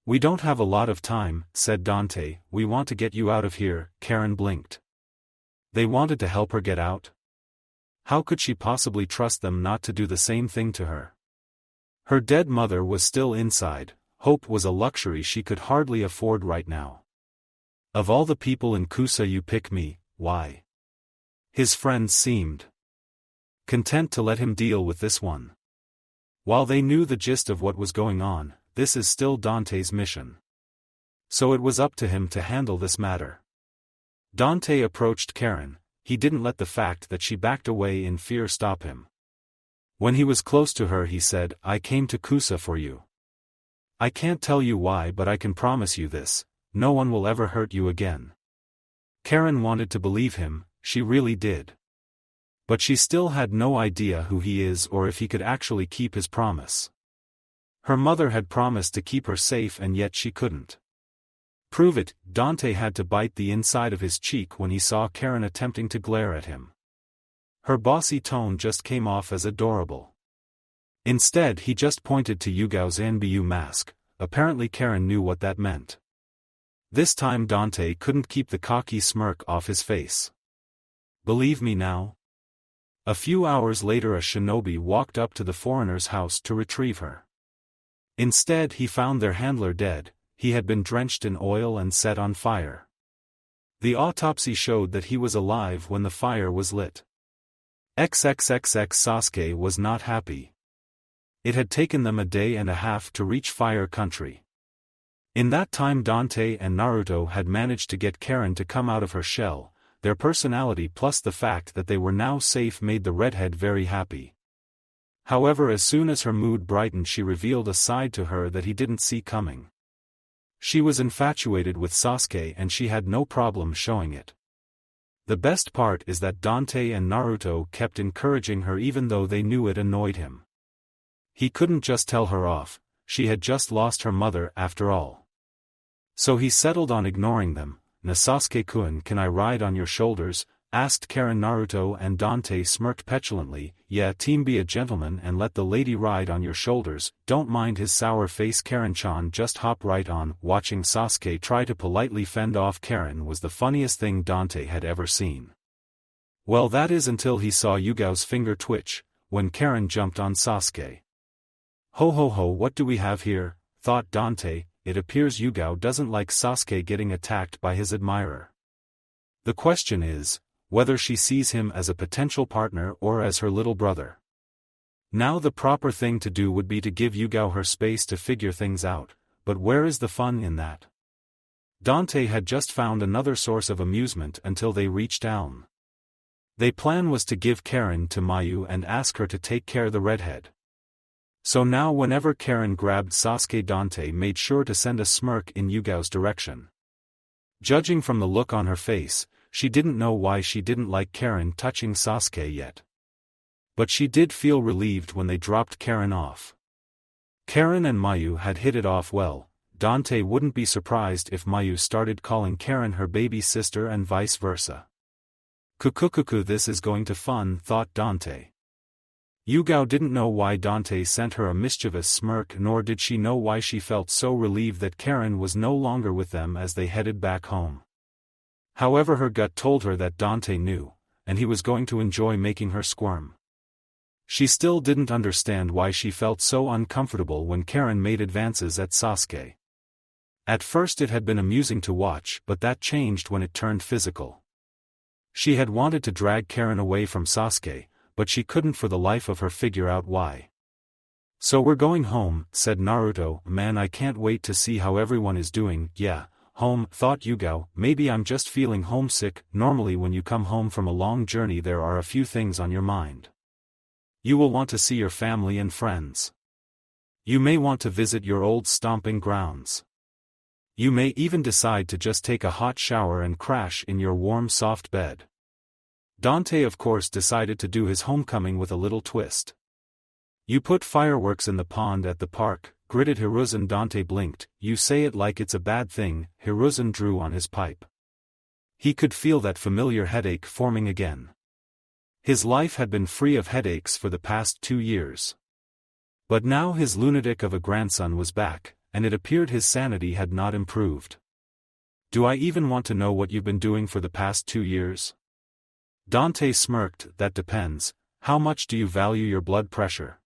"We don't have a lot of time," said Dante. "We want to get you out of here." Karin blinked. They wanted to help her get out? How could she possibly trust them not to do the same thing to her? Her dead mother was still inside. Hope was a luxury she could hardly afford right now. "Of all the people in Kusa you pick me, why?" His friends seemed content to let him deal with this one. While they knew the gist of what was going on, this is still Dante's mission. So it was up to him to handle this matter. Dante approached Karin. He didn't let the fact that she backed away in fear stop him. When he was close to her he said, "I came to Kusa for you. I can't tell you why, but I can promise you this, no one will ever hurt you again." Karin wanted to believe him, she really did. But she still had no idea who he is or if he could actually keep his promise. Her mother had promised to keep her safe and yet she couldn't prove it. Dante had to bite the inside of his cheek when he saw Karin attempting to glare at him. Her bossy tone just came off as adorable. Instead he just pointed to Yugao's NBU mask. Apparently Karin knew what that meant. This time Dante couldn't keep the cocky smirk off his face. "Believe me now?" A few hours later a shinobi walked up to the foreigner's house to retrieve her. Instead he found their handler dead. He had been drenched in oil and set on fire. The autopsy showed that he was alive when the fire was lit. XXXX Sasuke was not happy. It had taken them a day and a half to reach Fire Country. In that time Dante and Naruto had managed to get Karin to come out of her shell. Their personality plus the fact that they were now safe made the redhead very happy. However, as soon as her mood brightened she revealed a side to her that he didn't see coming. She was infatuated with Sasuke and she had no problem showing it. The best part is that Dante and Naruto kept encouraging her even though they knew it annoyed him. He couldn't just tell her off, she had just lost her mother after all. So he settled on ignoring them. "Sasuke-kun, can I ride on your shoulders?" asked Karin. Naruto and Dante smirked petulantly. "Yeah, team, be a gentleman and let the lady ride on your shoulders, don't mind his sour face." Karin-chan just hop right on. Watching Sasuke try to politely fend off Karin was the funniest thing Dante had ever seen. Well, that is until he saw Yugao's finger twitch, when Karin jumped on Sasuke. Ho ho ho, what do we have here, thought Dante. It appears Yugao doesn't like Sasuke getting attacked by his admirer. The question is, whether she sees him as a potential partner or as her little brother. Now the proper thing to do would be to give Yugao her space to figure things out, but where is the fun in that? Dante had just found another source of amusement until they reached Elm. Their plan was to give Karin to Mayu and ask her to take care of the redhead. So now whenever Karin grabbed Sasuke, Dante made sure to send a smirk in Yugao's direction. Judging from the look on her face, she didn't know why she didn't like Karin touching Sasuke yet. But she did feel relieved when they dropped Karin off. Karin and Mayu had hit it off well. Dante wouldn't be surprised if Mayu started calling Karin her baby sister and vice versa. Kukukuku, this is going to fun, thought Dante. Yugao didn't know why Dante sent her a mischievous smirk, nor did she know why she felt so relieved that Karin was no longer with them as they headed back home. However, her gut told her that Dante knew, and he was going to enjoy making her squirm. She still didn't understand why she felt so uncomfortable when Karin made advances at Sasuke. At first it had been amusing to watch, but that changed when it turned physical. She had wanted to drag Karin away from Sasuke, but she couldn't for the life of her figure out why. "So we're going home," said Naruto. "Man, I can't wait to see how everyone is doing." "Yeah, home," thought Yugao. "Maybe I'm just feeling homesick." Normally when you come home from a long journey there are a few things on your mind. You will want to see your family and friends. You may want to visit your old stomping grounds. You may even decide to just take a hot shower and crash in your warm soft bed. Dante of course decided to do his homecoming with a little twist. "You put fireworks in the pond at the park," gritted Hiruzen. Dante blinked. "You say it like it's a bad thing." Hiruzen drew on his pipe. He could feel that familiar headache forming again. His life had been free of headaches for the past 2 years. But now his lunatic of a grandson was back, and it appeared his sanity had not improved. "Do I even want to know what you've been doing for the past 2 years? Dante smirked. "That depends. How much do you value your blood pressure?"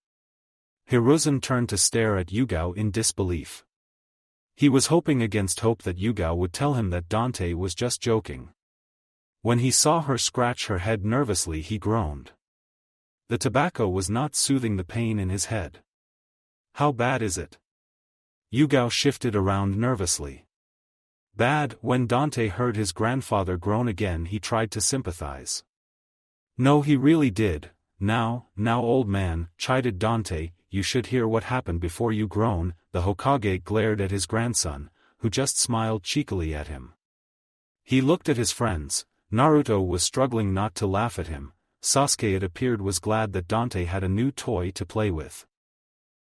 Hiruzen turned to stare at Yugao in disbelief. He was hoping against hope that Yugao would tell him that Dante was just joking. When he saw her scratch her head nervously he groaned. The tobacco was not soothing the pain in his head. "How bad is it?" Yugao shifted around nervously. "Bad." When Dante heard his grandfather groan again he tried to sympathize. "No, he really did. Now, old man," chided Dante, "you should hear what happened before you groan." The Hokage glared at his grandson, who just smiled cheekily at him. He looked at his friends. Naruto was struggling not to laugh at him. Sasuke, it appeared, was glad that Dante had a new toy to play with.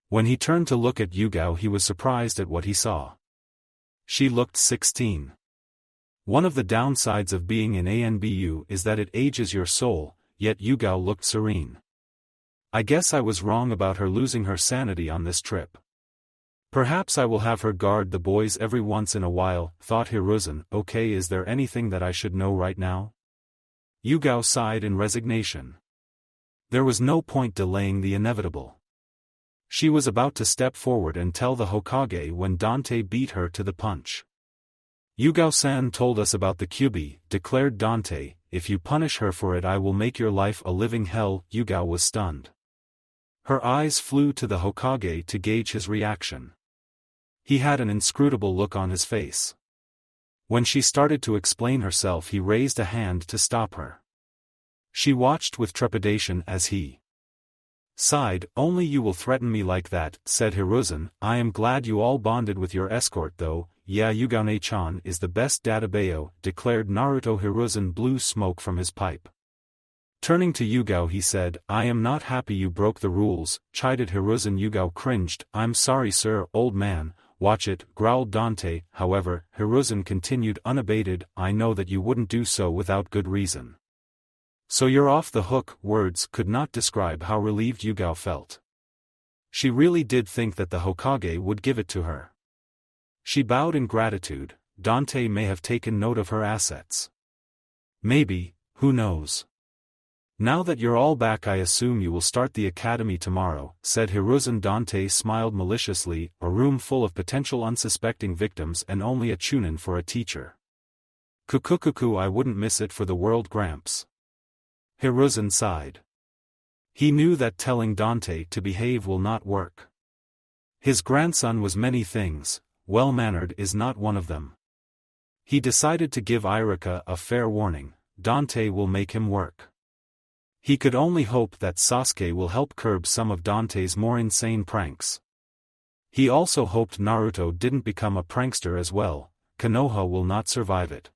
When he turned to look at Yugao he was surprised at what he saw. She looked 16. One of the downsides of being in ANBU is that it ages your soul, yet Yugao looked serene. "I guess I was wrong about her losing her sanity on this trip. Perhaps I will have her guard the boys every once in a while," thought Hiruzen. "Okay, is there anything that I should know right now?" Yugao sighed in resignation. There was no point delaying the inevitable. She was about to step forward and tell the Hokage when Dante beat her to the punch. "Yugao-san told us about the Kyuubi," declared Dante. "If you punish her for it I will make your life a living hell." Yugao was stunned. Her eyes flew to the Hokage to gauge his reaction. He had an inscrutable look on his face. When she started to explain herself he raised a hand to stop her. She watched with trepidation as he sighed. "Only you will threaten me like that," said Hiruzen. "I am glad you all bonded with your escort though." "Yeah, Yugao-ne-chan is the best databayo," declared Naruto. Hiruzen blew smoke from his pipe. Turning to Yugao he said, I am not happy you broke the rules, chided Hiruzen. Yugao cringed, I'm sorry sir, old man, watch it, growled Dante. However, Hiruzen continued unabated, I know that you wouldn't do so without good reason. So you're off the hook. Words could not describe how relieved Yugao felt. She really did think that the Hokage would give it to her. She bowed in gratitude. Dante may have taken note of her assets. Maybe, who knows? Now that you're all back I assume you will start the academy tomorrow, said Hiruzen. Dante smiled maliciously, a room full of potential unsuspecting victims and only a chunin for a teacher. Kukukuku, I wouldn't miss it for the world, Gramps. Hiruzen sighed. He knew that telling Dante to behave will not work. His grandson was many things, well-mannered is not one of them. He decided to give Irika a fair warning, Dante will make him work. He could only hope that Sasuke will help curb some of Dante's more insane pranks. He also hoped Naruto didn't become a prankster as well, Konoha will not survive it.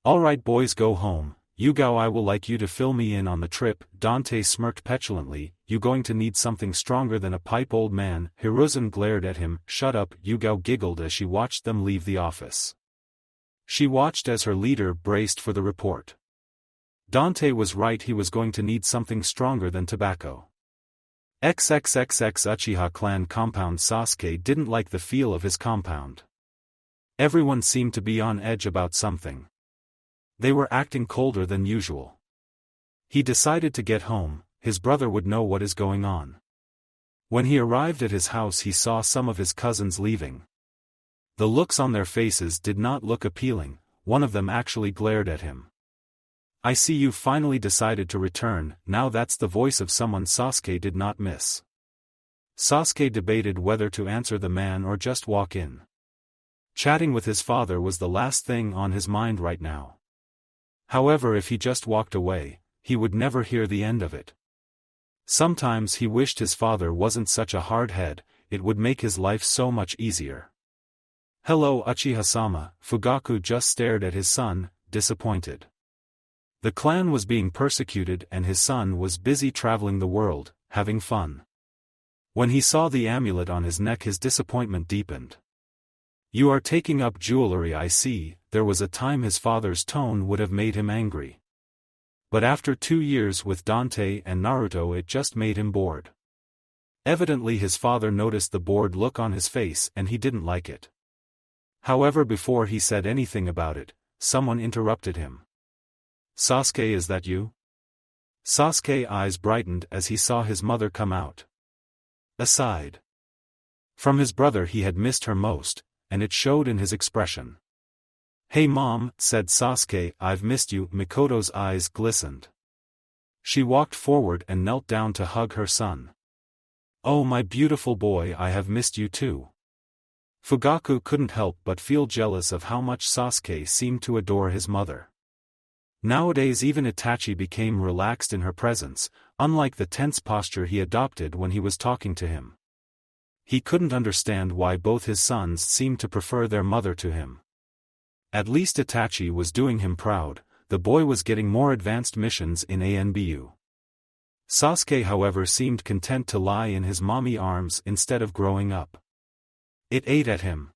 Alright boys, go home. Yugao, I will like you to fill me in on the trip. Dante smirked petulantly, you going to need something stronger than a pipe, old man. Hiruzen glared at him, shut up. Yugao giggled as she watched them leave the office. She watched as her leader braced for the report. Dante was right, he was going to need something stronger than tobacco. XXXX Uchiha clan compound. Sasuke didn't like the feel of his compound. Everyone seemed to be on edge about something. They were acting colder than usual. He decided to get home, his brother would know what is going on. When he arrived at his house he saw some of his cousins leaving. The looks on their faces did not look appealing, one of them actually glared at him. I see you finally decided to return, now that's the voice of someone Sasuke did not miss. Sasuke debated whether to answer the man or just walk in. Chatting with his father was the last thing on his mind right now. However, if he just walked away, he would never hear the end of it. Sometimes he wished his father wasn't such a hard head, it would make his life so much easier. Hello Uchiha-sama. Fugaku just stared at his son, disappointed. The clan was being persecuted and his son was busy traveling the world, having fun. When he saw the amulet on his neck his disappointment deepened. You are taking up jewelry, I see. There was a time his father's tone would have made him angry. But after 2 years with Dante and Naruto it just made him bored. Evidently his father noticed the bored look on his face and he didn't like it. However, before he said anything about it, someone interrupted him. Sasuke, is that you? Sasuke's eyes brightened as he saw his mother come out. Aside from his brother he had missed her most, and it showed in his expression. Hey mom, said Sasuke, I've missed you. Mikoto's eyes glistened. She walked forward and knelt down to hug her son. Oh my beautiful boy, I have missed you too. Fugaku couldn't help but feel jealous of how much Sasuke seemed to adore his mother. Nowadays even Itachi became relaxed in her presence, unlike the tense posture he adopted when he was talking to him. He couldn't understand why both his sons seemed to prefer their mother to him. At least Itachi was doing him proud, the boy was getting more advanced missions in ANBU. Sasuke however seemed content to lie in his mommy arms instead of growing up. It ate at him.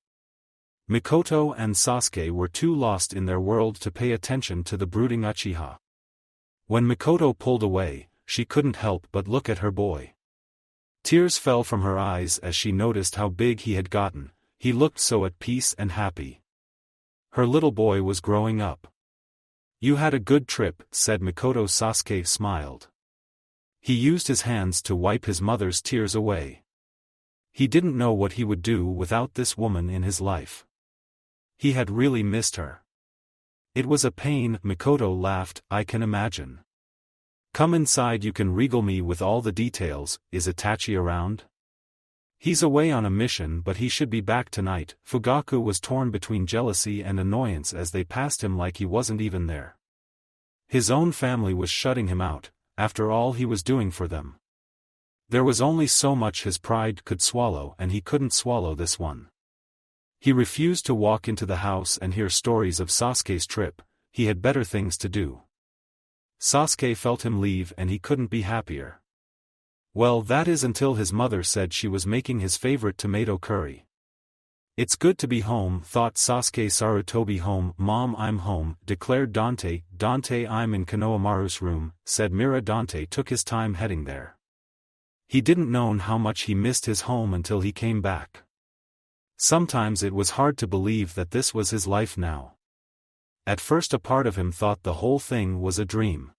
Mikoto and Sasuke were too lost in their world to pay attention to the brooding Uchiha. When Mikoto pulled away, she couldn't help but look at her boy. Tears fell from her eyes as she noticed how big he had gotten, he looked so at peace and happy. Her little boy was growing up. You had a good trip, said Mikoto. Sasuke smiled. He used his hands to wipe his mother's tears away. He didn't know what he would do without this woman in his life. He had really missed her. It was a pain, Mikoto laughed, I can imagine. Come inside, you can regale me with all the details. Is Itachi around? He's away on a mission but he should be back tonight. Fugaku was torn between jealousy and annoyance as they passed him like he wasn't even there. His own family was shutting him out, after all he was doing for them. There was only so much his pride could swallow and he couldn't swallow this one. He refused to walk into the house and hear stories of Sasuke's trip, he had better things to do. Sasuke felt him leave and he couldn't be happier. Well, that is until his mother said she was making his favorite tomato curry. It's good to be home, thought Sasuke. Sarutobi. Home, Mom, I'm home, declared Dante. Dante, I'm in Konohamaru's room, said Mira. Dante took his time heading there. He didn't know how much he missed his home until he came back. Sometimes it was hard to believe that this was his life now. At first a part of him thought the whole thing was a dream.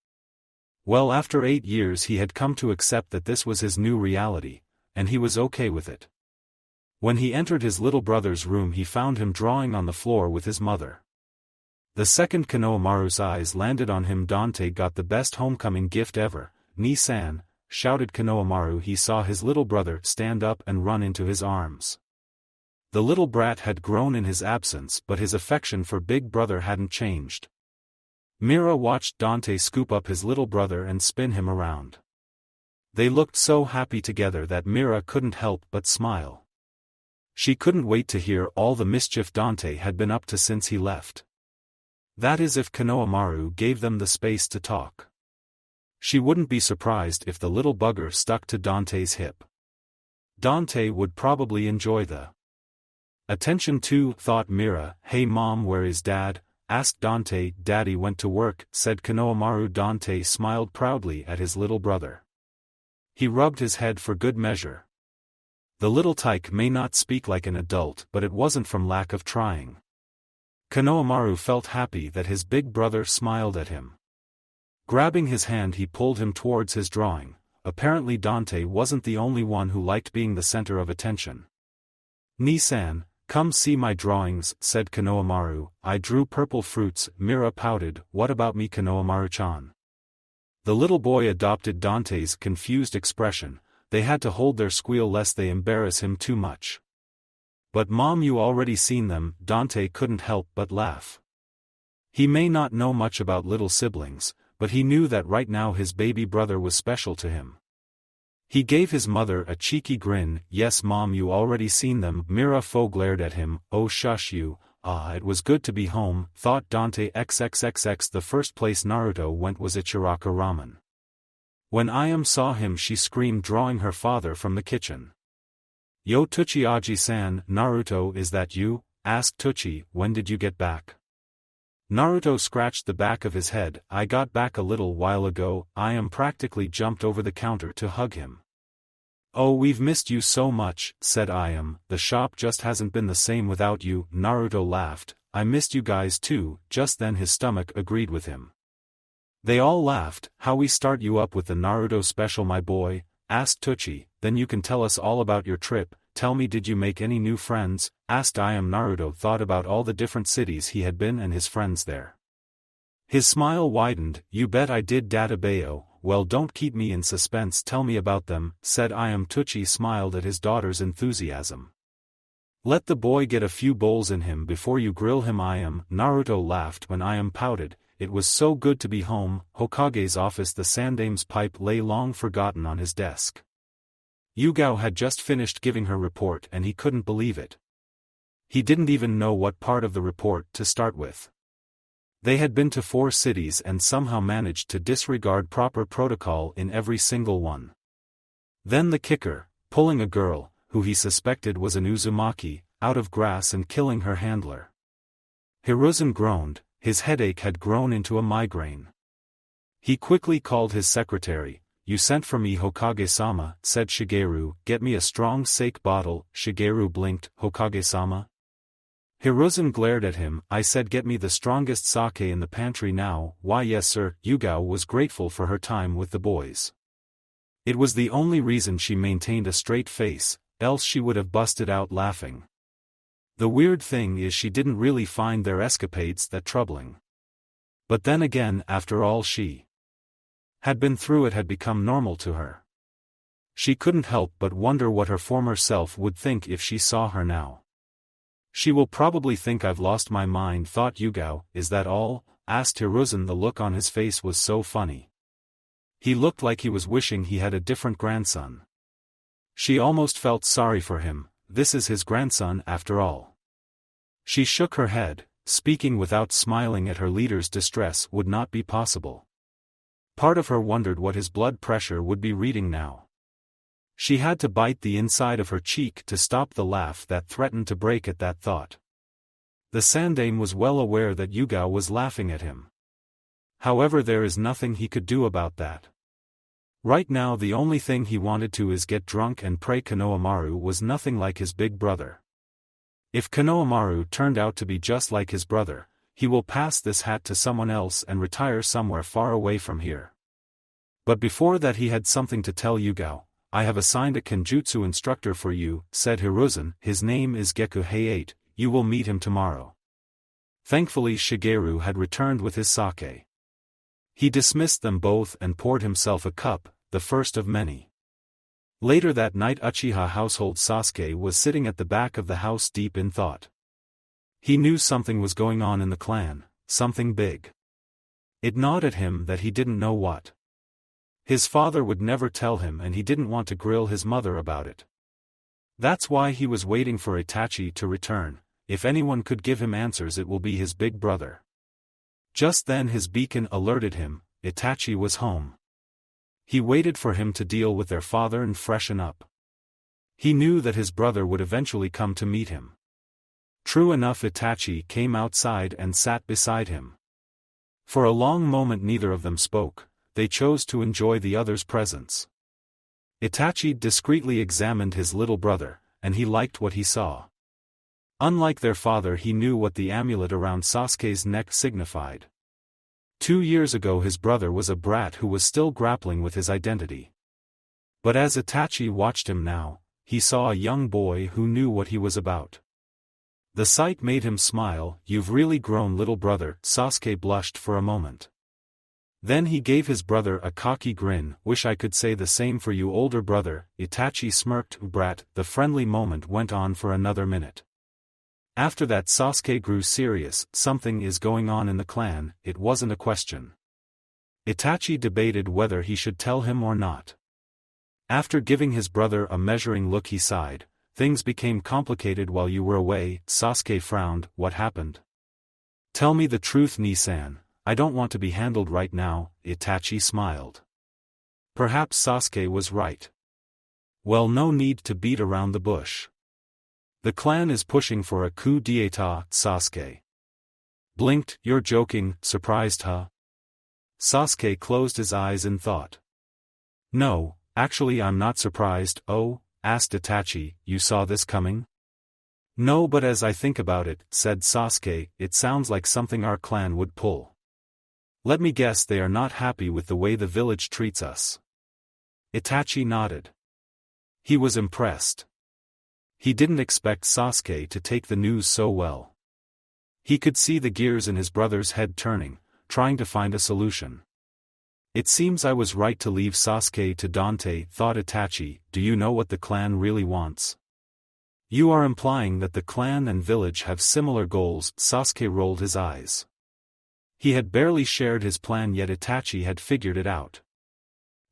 Well, after 8 years he had come to accept that this was his new reality, and he was okay with it. When he entered his little brother's room he found him drawing on the floor with his mother. The second Konohamaru's eyes landed on him. Dante got the best homecoming gift ever, Ni-san, shouted Konohamaru. He saw his little brother stand up and run into his arms. The little brat had grown in his absence, but his affection for big brother hadn't changed. Mira watched Dante scoop up his little brother and spin him around. They looked so happy together that Mira couldn't help but smile. She couldn't wait to hear all the mischief Dante had been up to since he left. That is, if Konohamaru gave them the space to talk. She wouldn't be surprised if the little bugger stuck to Dante's hip. Dante would probably enjoy the attention too, thought Mira. Hey Mom, where is Dad? Asked Dante. Daddy went to work, said Konohamaru. Dante smiled proudly at his little brother. He rubbed his head for good measure. The little tyke may not speak like an adult, but it wasn't from lack of trying. Konohamaru felt happy that his big brother smiled at him. Grabbing his hand he pulled him towards his drawing. Apparently Dante wasn't the only one who liked being the center of attention. Ni-san, come see my drawings, said Konohamaru. I drew purple fruits. Mira pouted. What about me, Konohamaru-chan? The little boy adopted Dante's confused expression. They had to hold their squeal lest they embarrass him too much. But Mom, you already seen them. Dante couldn't help but laugh. He may not know much about little siblings, but he knew that right now his baby brother was special to him. He gave his mother a cheeky grin. Yes Mom, you already seen them. Mira glared at him. Oh shush you. It was good to be home, thought Dante. XXXX. The first place Naruto went was Ichiraka Ramen. When Ayam saw him she screamed, drawing her father from the kitchen. Yo Tuchiaji-san, Naruto, is that you? Asked Tuchi. When did you get back? Naruto scratched the back of his head. I got back a little while ago. Ayam practically jumped over the counter to hug him. Oh, we've missed you so much, said Ayam. The shop just hasn't been the same without you. Naruto laughed. I missed you guys too. Just then his stomach agreed with him. They all laughed. How we start you up with the Naruto special, my boy? Asked Tuchi. Then you can tell us all about your trip. Tell me, did you make any new friends? Asked Ayam. Naruto thought about all the different cities he had been and his friends there. His smile widened. You bet I did, Dadabayo. Well, don't keep me in suspense, tell me about them, said Ayam. Tuchi smiled at his daughter's enthusiasm. Let the boy get a few bowls in him before you grill him, Ayam. Naruto laughed when Ayam pouted. It was so good to be home. Hokage's office. The Sandame's pipe lay long forgotten on his desk. Yugao had just finished giving her report and he couldn't believe it. He didn't even know what part of the report to start with. They had been to 4 cities and somehow managed to disregard proper protocol in every single one. Then the kicker, pulling a girl, who he suspected was an Uzumaki, out of grass and killing her handler. Hiruzen groaned. His headache had grown into a migraine. He quickly called his secretary. You sent for me, Hokage-sama, said Shigeru. Get me a strong sake bottle. Shigeru blinked. Hokage-sama? Hiruzen glared at him. I said get me the strongest sake in the pantry now. Why yes sir. Yugao was grateful for her time with the boys. It was the only reason she maintained a straight face, else she would have busted out laughing. The weird thing is she didn't really find their escapades that troubling. But then again, after all she had been through, it had become normal to her. She couldn't help but wonder what her former self would think if she saw her now. She will probably think I've lost my mind, thought Yugao. Is that all? Asked Hiruzen. The look on his face was so funny. He looked like he was wishing he had a different grandson. She almost felt sorry for him. This is his grandson after all. She shook her head. Speaking without smiling at her leader's distress would not be possible. Part of her wondered what his blood pressure would be reading now. She had to bite the inside of her cheek to stop the laugh that threatened to break at that thought. The Sandaime was well aware that Yugao was laughing at him. However, there is nothing he could do about that. Right now the only thing he wanted to is get drunk and pray Konohamaru was nothing like his big brother. If Konohamaru turned out to be just like his brother, he will pass this hat to someone else and retire somewhere far away from here. But before that he had something to tell Yugao. I have assigned a Kenjutsu instructor for you, said Hiruzen. His name is Geku Heiate, you will meet him tomorrow. Thankfully Shigeru had returned with his sake. He dismissed them both and poured himself a cup, the first of many. Later that night Uchiha household Sasuke was sitting at the back of the house deep in thought. He knew something was going on in the clan, something big. It gnawed at him that he didn't know what. His father would never tell him and he didn't want to grill his mother about it. That's why he was waiting for Itachi to return. If anyone could give him answers it will be his big brother. Just then his beacon alerted him, Itachi was home. He waited for him to deal with their father and freshen up. He knew that his brother would eventually come to meet him. True enough, Itachi came outside and sat beside him. For a long moment neither of them spoke. They chose to enjoy the other's presence. Itachi discreetly examined his little brother, and he liked what he saw. Unlike their father, he knew what the amulet around Sasuke's neck signified. 2 years ago his brother was a brat who was still grappling with his identity. But as Itachi watched him now, he saw a young boy who knew what he was about. The sight made him smile. You've really grown, little brother. Sasuke blushed for a moment. Then he gave his brother a cocky grin. Wish I could say the same for you, older brother. Itachi smirked. Brat. The friendly moment went on for another minute. After that Sasuke grew serious. Something is going on in the clan, it wasn't a question. Itachi debated whether he should tell him or not. After giving his brother a measuring look he sighed. Things became complicated while you were away. Sasuke frowned. What happened? Tell me the truth, Nisan. I don't want to be handled right now. Itachi smiled. Perhaps Sasuke was right. Well, no need to beat around the bush. The clan is pushing for a coup d'état. Sasuke blinked. You're joking. Surprised, huh? Sasuke closed his eyes in thought. No, actually I'm not surprised. Oh? Asked Itachi. You saw this coming? No, but as I think about it, said Sasuke, it sounds like something our clan would pull. Let me guess, they are not happy with the way the village treats us. Itachi nodded. He was impressed. He didn't expect Sasuke to take the news so well. He could see the gears in his brother's head turning, trying to find a solution. It seems I was right to leave Sasuke to Dante, thought Itachi. Do you know what the clan really wants? You are implying that the clan and village have similar goals. Sasuke rolled his eyes. He had barely shared his plan yet Itachi had figured it out.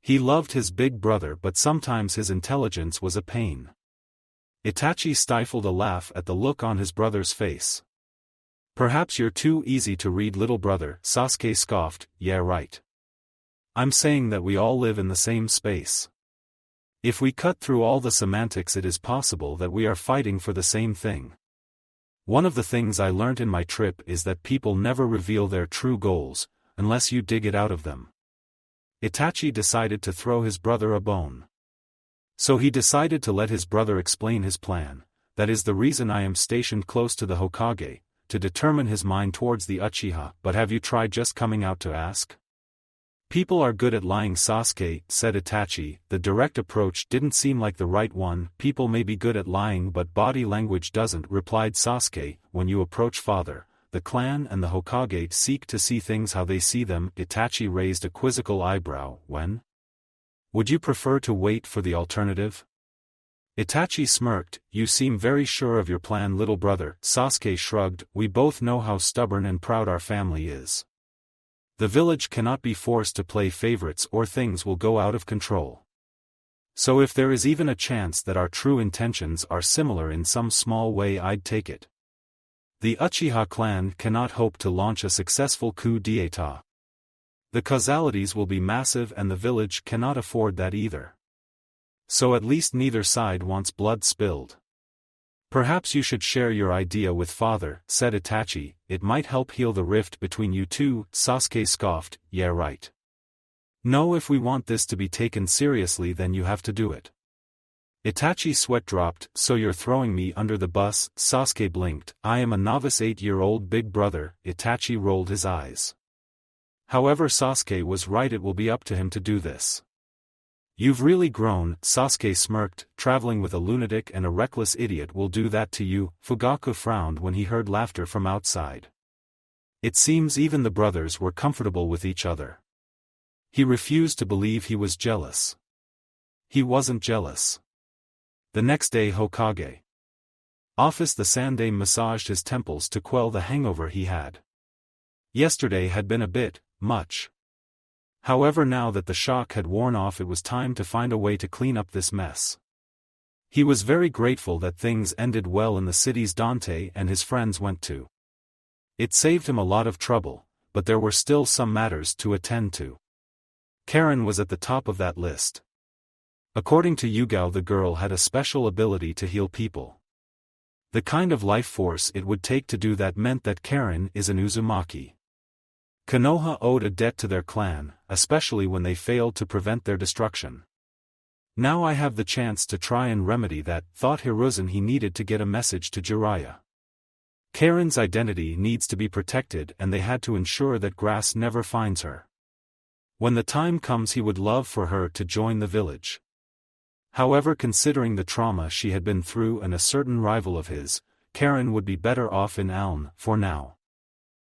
He loved his big brother but sometimes his intelligence was a pain. Itachi stifled a laugh at the look on his brother's face. Perhaps you're too easy to read, little brother. Sasuke scoffed. Yeah, right. I'm saying that we all live in the same space. If we cut through all the semantics it is possible that we are fighting for the same thing. One of the things I learned in my trip is that people never reveal their true goals, unless you dig it out of them. Itachi decided to throw his brother a bone. So he decided to let his brother explain his plan. That is the reason I am stationed close to the Hokage, to determine his mind towards the Uchiha. But have you tried just coming out to ask? People are good at lying, Sasuke, said Itachi. The direct approach didn't seem like the right one. People may be good at lying but body language doesn't, replied Sasuke. When you approach father, the clan and the Hokage seek to see things how they see them. Itachi raised a quizzical eyebrow. When? Would you prefer to wait for the alternative? Itachi smirked. You seem very sure of your plan, little brother. Sasuke shrugged. We both know how stubborn and proud our family is. The village cannot be forced to play favorites or things will go out of control. So if there is even a chance that our true intentions are similar in some small way, I'd take it. The Uchiha clan cannot hope to launch a successful coup d'état. The causalities will be massive and the village cannot afford that either. So at least neither side wants blood spilled. Perhaps you should share your idea with father, said Itachi, it might help heal the rift between you two. Sasuke scoffed, yeah right. No, if we want this to be taken seriously then you have to do it. Itachi's sweat dropped, so you're throwing me under the bus? Sasuke blinked, I am a novice 8-year-old big brother. Itachi rolled his eyes. However, Sasuke was right, it will be up to him to do this. You've really grown, Sasuke smirked, traveling with a lunatic and a reckless idiot will do that to you. Fugaku frowned when he heard laughter from outside. It seems even the brothers were comfortable with each other. He refused to believe he was jealous. He wasn't jealous. The next day, Hokage office, the Sandaime massaged his temples to quell the hangover he had. Yesterday had been a bit much. However, now that the shock had worn off, it was time to find a way to clean up this mess. He was very grateful that things ended well in the cities Dante and his friends went to. It saved him a lot of trouble, but there were still some matters to attend to. Karin was at the top of that list. According to Yugao, the girl had a special ability to heal people. The kind of life force it would take to do that meant that Karin is an Uzumaki. Konoha owed a debt to their clan, especially when they failed to prevent their destruction. Now I have the chance to try and remedy that, thought Hiruzen. He needed to get a message to Jiraiya. Karin's identity needs to be protected and they had to ensure that grass never finds her. When the time comes he would love for her to join the village. However, considering the trauma she had been through and a certain rival of his, Karin would be better off in Aln, for now.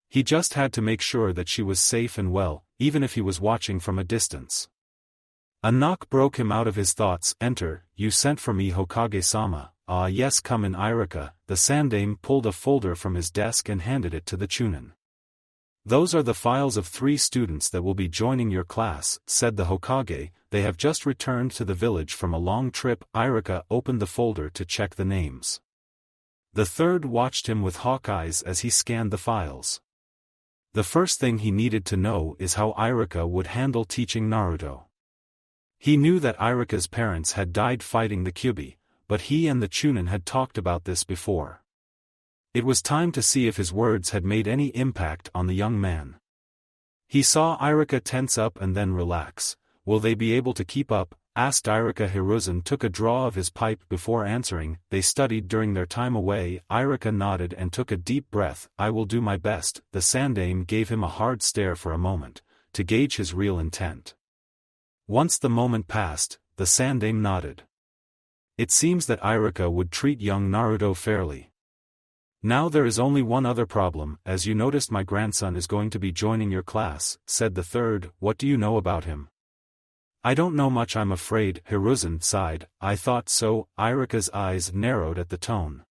He just had to make sure that she was safe and well, even if he was watching from a distance. A knock broke him out of his thoughts. Enter, you sent for me, Hokage-sama. Ah yes, come in, Irika. The Sandaime pulled a folder from his desk and handed it to the Chunin. Those are the files of 3 students that will be joining your class, said the Hokage. They have just returned to the village from a long trip. Irika opened the folder to check the names. The third watched him with hawk eyes as he scanned the files. The first thing he needed to know is how Irika would handle teaching Naruto. He knew that Irika's parents had died fighting the Kyuubi, but he and the Chunin had talked about this before. It was time to see if his words had made any impact on the young man. He saw Irika tense up and then relax. Will they be able to keep up? Asked Irika. Hiruzen took a draw of his pipe before answering. They studied during their time away. Irika nodded and took a deep breath. I will do my best. The Sandaime gave him a hard stare for a moment, to gauge his real intent. Once the moment passed, the Sandaime nodded. It seems that Irika would treat young Naruto fairly. Now there is only one other problem. As you noticed, my grandson is going to be joining your class, said the third. What do you know about him? I don't know much, I'm afraid. Hiruzen sighed. I thought so. Irika's eyes narrowed at the tone.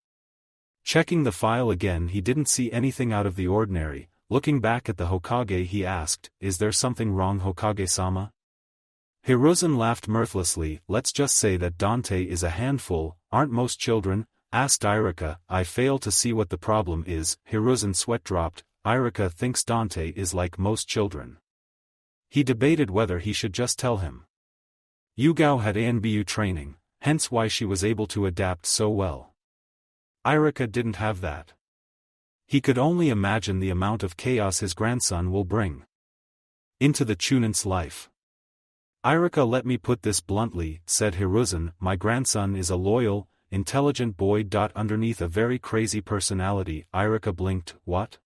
Checking the file again, he didn't see anything out of the ordinary. Looking back at the Hokage, he asked, is there something wrong, Hokage-sama? Hiruzen laughed mirthlessly. Let's just say that Dante is a handful. Aren't most children? Asked Irika. I fail to see what the problem is. Hiruzen's sweat dropped. Irika thinks Dante is like most children. He debated whether he should just tell him. Yugao had ANBU training, hence why she was able to adapt so well. Irika didn't have that. He could only imagine the amount of chaos his grandson will bring into the Chunin's life. Irika, let me put this bluntly, said Hiruzen. My grandson is a loyal, intelligent boy. Underneath a very crazy personality. Irika blinked. What?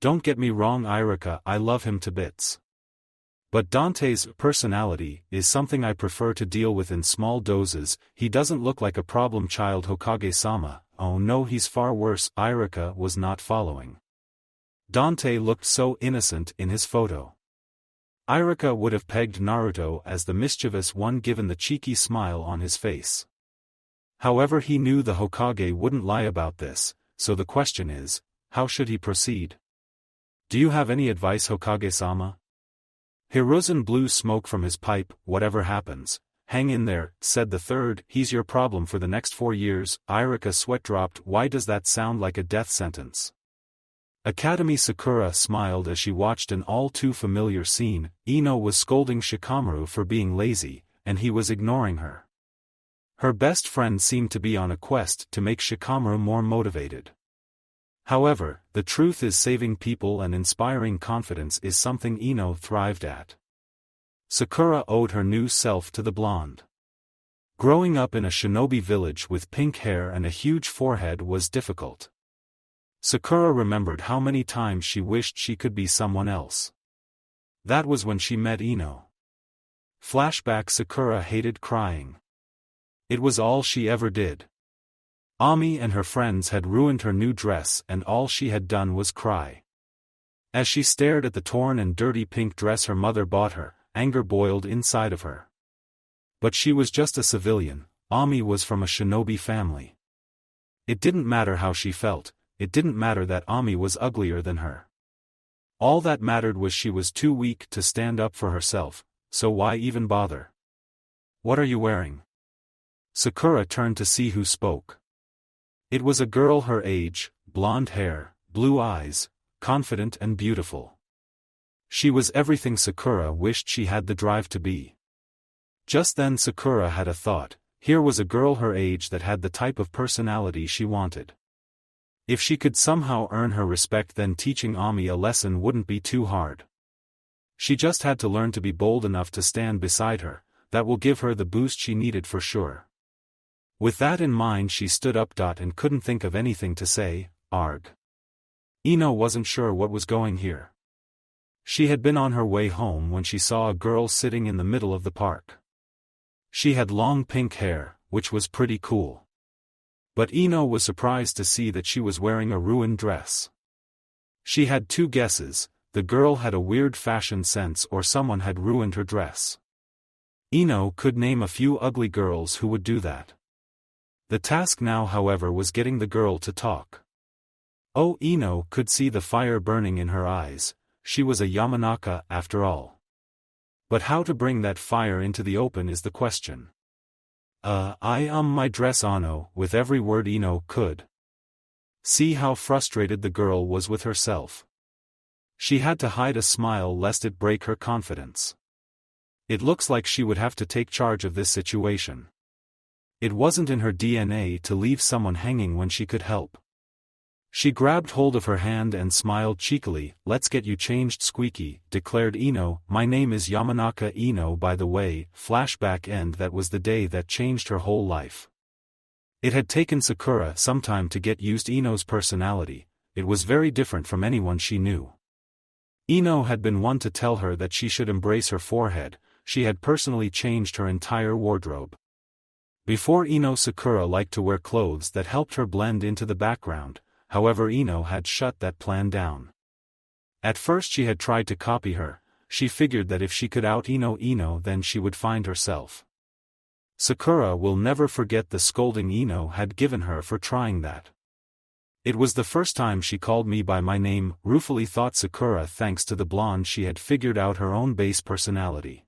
Don't get me wrong, Irika, I love him to bits. But Dante's personality is something I prefer to deal with in small doses. He doesn't look like a problem child, Hokage-sama. Oh no, he's far worse. Irika was not following. Dante looked so innocent in his photo. Irika would have pegged Naruto as the mischievous one given the cheeky smile on his face. However, he knew the Hokage wouldn't lie about this, so the question is, how should he proceed? Do you have any advice, Hokage-sama? Hiruzen blew smoke from his pipe. Whatever happens, hang in there, said the third. He's your problem for the next 4 years. Irika's sweat dropped. Why does that sound like a death sentence? Academy. Sakura smiled as she watched an all-too-familiar scene. Ino was scolding Shikamaru for being lazy, and he was ignoring her. Her best friend seemed to be on a quest to make Shikamaru more motivated. However, the truth is saving people and inspiring confidence is something Ino thrived at. Sakura owed her new self to the blonde. Growing up in a shinobi village with pink hair and a huge forehead was difficult. Sakura remembered how many times she wished she could be someone else. That was when she met Ino. Flashback. Sakura hated crying. It was all she ever did. Ami and her friends had ruined her new dress and all she had done was cry. As she stared at the torn and dirty pink dress her mother bought her, anger boiled inside of her. But she was just a civilian. Ami was from a shinobi family. It didn't matter how she felt, it didn't matter that Ami was uglier than her. All that mattered was she was too weak to stand up for herself, so why even bother? What are you wearing? Sakura turned to see who spoke. It was a girl her age, blonde hair, blue eyes, confident and beautiful. She was everything Sakura wished she had the drive to be. Just then Sakura had a thought. Here was a girl her age that had the type of personality she wanted. If she could somehow earn her respect, then teaching Ami a lesson wouldn't be too hard. She just had to learn to be bold enough to stand beside her. That will give her the boost she needed for sure. With that in mind she stood up and couldn't think of anything to say. Arg. Ino wasn't sure what was going here. She had been on her way home when she saw a girl sitting in the middle of the park. She had long pink hair, which was pretty cool. But Ino was surprised to see that she was wearing a ruined dress. She had two guesses: the girl had a weird fashion sense or someone had ruined her dress. Ino could name a few ugly girls who would do that. The task now, however, was getting the girl to talk. Oh, Ino could see the fire burning in her eyes. She was a Yamanaka after all. But how to bring that fire into the open is the question. My dress Ano, with every word Ino could. See how frustrated the girl was with herself. She had to hide a smile lest it break her confidence. It looks like she would have to take charge of this situation. It wasn't in her DNA to leave someone hanging when she could help. She grabbed hold of her hand and smiled cheekily. Let's get you changed, Squeaky, declared Ino. My name is Yamanaka Ino, by the way. Flashback end. That was the day that changed her whole life. It had taken Sakura some time to get used to Ino's personality. It was very different from anyone she knew. Ino had been one to tell her that she should embrace her forehead. She had personally changed her entire wardrobe. Before Ino, Sakura liked to wear clothes that helped her blend into the background. However, Ino had shut that plan down. At first she had tried to copy her. She figured that if she could out Ino then she would find herself. Sakura will never forget the scolding Ino had given her for trying that. It was the first time she called me by my name, ruefully thought Sakura. Thanks to the blonde she had figured out her own base personality.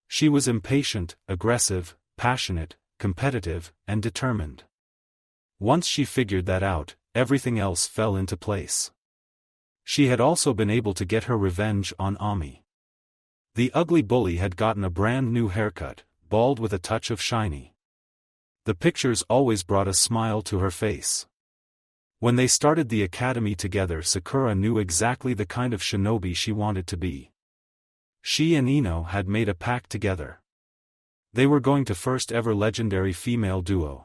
She was impatient, aggressive, passionate, competitive, and determined. Once she figured that out, everything else fell into place. She had also been able to get her revenge on Ami. The ugly bully had gotten a brand new haircut, bald with a touch of shiny. The pictures always brought a smile to her face. When they started the academy together, Sakura knew exactly the kind of shinobi she wanted to be. She and Ino had made a pact together. They were going to first ever legendary female duo.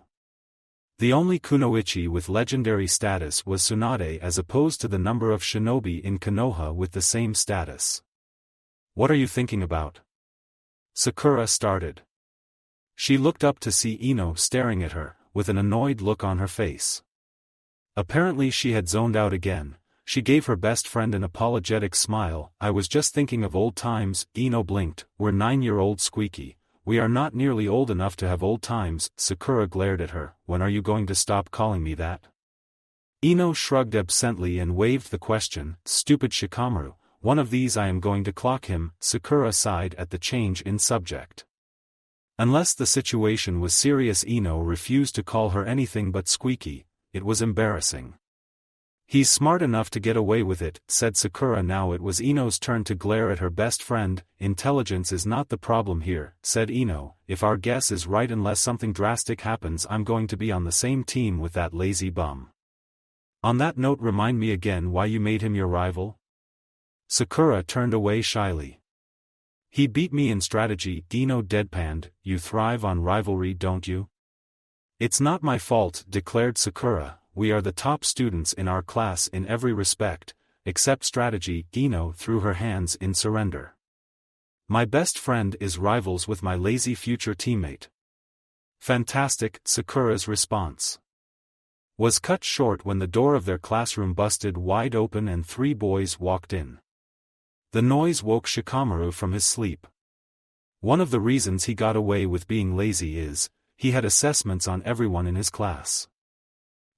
The only kunoichi with legendary status was Tsunade, as opposed to the number of shinobi in Konoha with the same status. What are you thinking about? Sakura started. She looked up to see Ino staring at her, with an annoyed look on her face. Apparently she had zoned out again. She gave her best friend an apologetic smile. I was just thinking of old times. Ino blinked. We're 9-year-old Squeaky. We are not nearly old enough to have old times. Sakura glared at her. When are you going to stop calling me that? Ino shrugged absently and waved the question. Stupid Shikamaru. One of these I am going to clock him. Sakura sighed at the change in subject. Unless the situation was serious, Ino refused to call her anything but Squeaky. It was embarrassing. He's smart enough to get away with it, said Sakura. Now it was Ino's turn to glare at her best friend. Intelligence is not the problem here, said Ino. If our guess is right, unless something drastic happens, I'm going to be on the same team with that lazy bum. On that note, remind me again why you made him your rival? Sakura turned away shyly. He beat me in strategy, Ino deadpanned. You thrive on rivalry, don't you? It's not my fault, declared Sakura. We are the top students in our class in every respect, except strategy. Ino threw her hands in surrender. My best friend is rivals with my lazy future teammate. Fantastic, Sakura's response was cut short when the door of their classroom busted wide open and 3 boys walked in. The noise woke Shikamaru from his sleep. One of the reasons he got away with being lazy is, he had assessments on everyone in his class.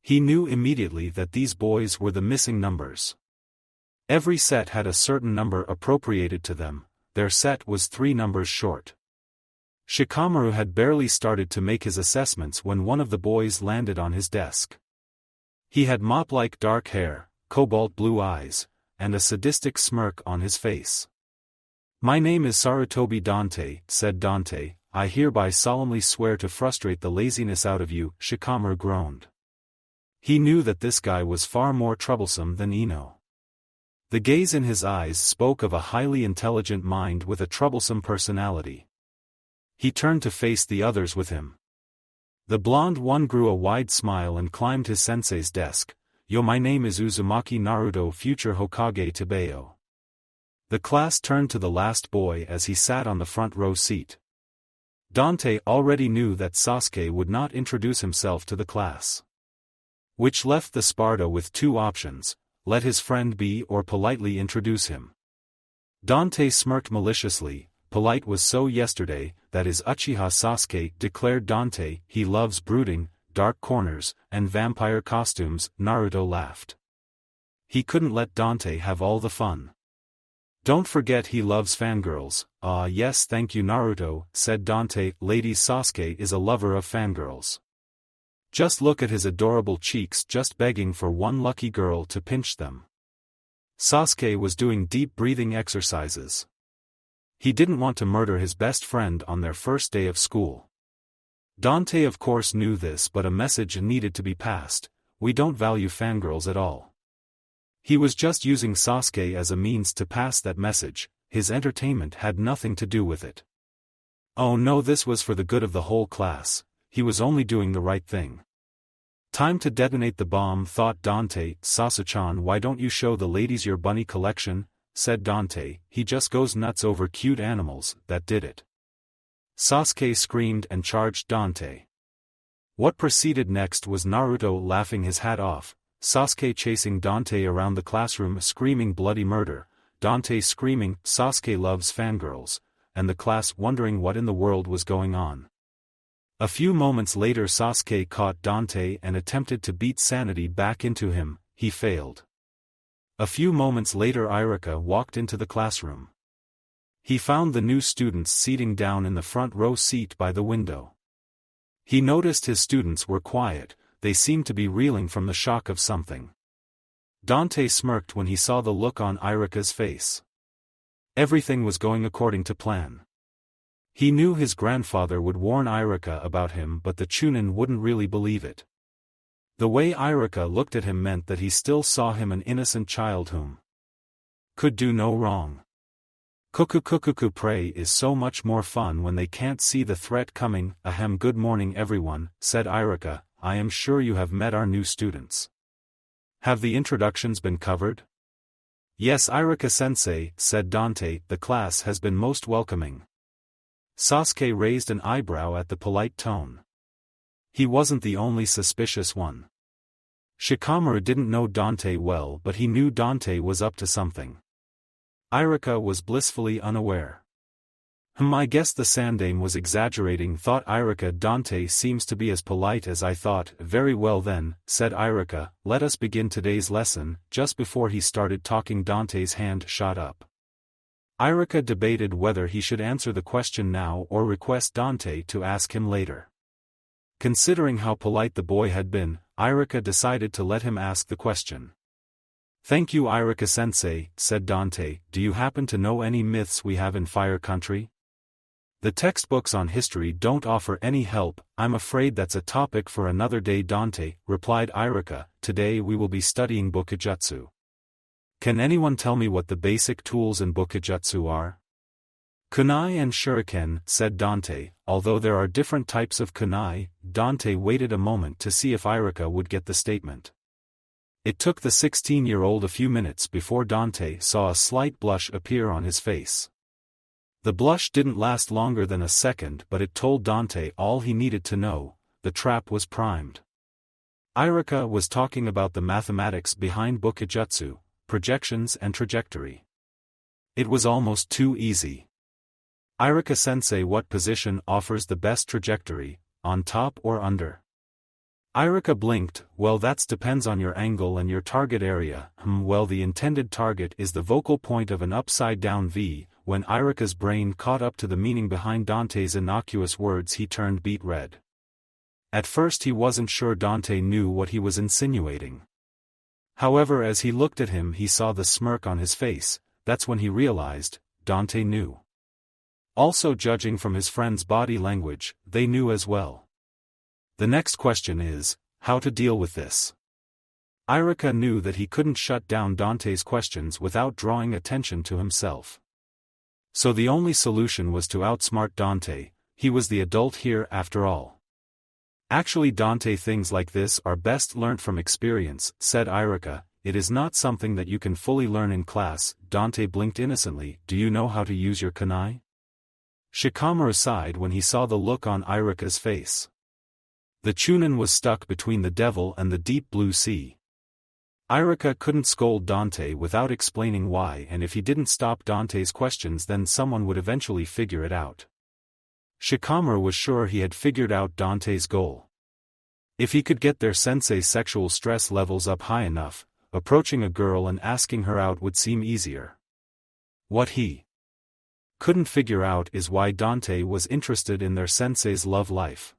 He knew immediately that these boys were the missing numbers. Every set had a certain number appropriated to them, their set was 3 numbers short. Shikamaru had barely started to make his assessments when one of the boys landed on his desk. He had mop-like dark hair, cobalt blue eyes, and a sadistic smirk on his face. My name is Sarutobi Dante, said Dante. I hereby solemnly swear to frustrate the laziness out of you, Shikamaru groaned. He knew that this guy was far more troublesome than Ino. The gaze in his eyes spoke of a highly intelligent mind with a troublesome personality. He turned to face the others with him. The blonde one grew a wide smile and climbed his sensei's desk. Yo, my name is Uzumaki Naruto, future Hokage Tebeo. The class turned to the last boy as he sat on the front row seat. Dante already knew that Sasuke would not introduce himself to the class, which left the Sparta with 2 options, let his friend be or politely introduce him. Dante smirked maliciously. Polite was so yesterday, that is Uchiha Sasuke, declared Dante. He loves brooding, dark corners, and vampire costumes. Naruto laughed. He couldn't let Dante have all the fun. Don't forget he loves fangirls. Ah yes, thank you Naruto, said Dante. Lady Sasuke is a lover of fangirls. Just look at his adorable cheeks, just begging for one lucky girl to pinch them. Sasuke was doing deep breathing exercises. He didn't want to murder his best friend on their first day of school. Dante of course knew this, but a message needed to be passed. We don't value fangirls at all. He was just using Sasuke as a means to pass that message. His entertainment had nothing to do with it. Oh no, this was for the good of the whole class. He was only doing the right thing. Time to detonate the bomb, thought Dante. Sasuke-chan, why don't you show the ladies your bunny collection? Said Dante. He just goes nuts over cute animals. That did it. Sasuke screamed and charged Dante. What proceeded next was Naruto laughing his hat off, Sasuke chasing Dante around the classroom screaming bloody murder, Dante screaming, Sasuke loves fangirls, and the class wondering what in the world was going on. A few moments later Sasuke caught Dante and attempted to beat sanity back into him. He failed. A few moments later Irika walked into the classroom. He found the new students seating down in the front row seat by the window. He noticed his students were quiet, they seemed to be reeling from the shock of something. Dante smirked when he saw the look on Irika's face. Everything was going according to plan. He knew his grandfather would warn Irika about him, but the Chunin wouldn't really believe it. The way Irika looked at him meant that he still saw him an innocent child whom could do no wrong. Kuku pray is so much more fun when they can't see the threat coming. Ahem, good morning everyone, said Irika. I am sure you have met our new students. Have the introductions been covered? Yes Irika-sensei, said Dante, the class has been most welcoming. Sasuke raised an eyebrow at the polite tone. He wasn't the only suspicious one. Shikamaru didn't know Dante well, but he knew Dante was up to something. Irika was blissfully unaware. I guess the Sandame was exaggerating, thought Irika. Dante seems to be as polite as I thought. Very well then, said Irika, let us begin today's lesson. Just before he started talking Dante's hand shot up. Irika debated whether he should answer the question now or request Dante to ask him later. Considering how polite the boy had been, Irika decided to let him ask the question. Thank you Irika-sensei, said Dante. Do you happen to know any myths we have in Fire Country? The textbooks on history don't offer any help. I'm afraid that's a topic for another day, Dante, replied Irika. Today we will be studying Bukijutsu. Can anyone tell me what the basic tools in Bukijutsu are? Kunai and shuriken, said Dante. Although there are different types of kunai, Dante waited a moment to see if Irika would get the statement. It took the 16-year-old a few minutes before Dante saw a slight blush appear on his face. The blush didn't last longer than a second, but it told Dante all he needed to know: the trap was primed. Irika was talking about the mathematics behind Bukijutsu, projections and trajectory. It was almost too easy. Irika-sensei, what position offers the best trajectory, on top or under? Irika blinked. Well, that depends on your angle and your target area. Well, the intended target is the vocal point of an upside-down V. When Irika's brain caught up to the meaning behind Dante's innocuous words, he turned beet red. At first he wasn't sure Dante knew what he was insinuating. However, as he looked at him, he saw the smirk on his face. That's when he realized, Dante knew. Also, judging from his friend's body language, they knew as well. The next question is, how to deal with this? Irika knew that he couldn't shut down Dante's questions without drawing attention to himself. So the only solution was to outsmart Dante. He was the adult here after all. Actually, Dante, things like this are best learnt from experience, said Irika. It is not something that you can fully learn in class. Dante blinked innocently. Do you know how to use your kunai? Shikamaru sighed when he saw the look on Irika's face. The Chunin was stuck between the devil and the deep blue sea. Irika couldn't scold Dante without explaining why, and if he didn't stop Dante's questions, then someone would eventually figure it out. Shikamaru was sure he had figured out Dante's goal. If he could get their sensei's sexual stress levels up high enough, approaching a girl and asking her out would seem easier. What he couldn't figure out is why Dante was interested in their sensei's love life.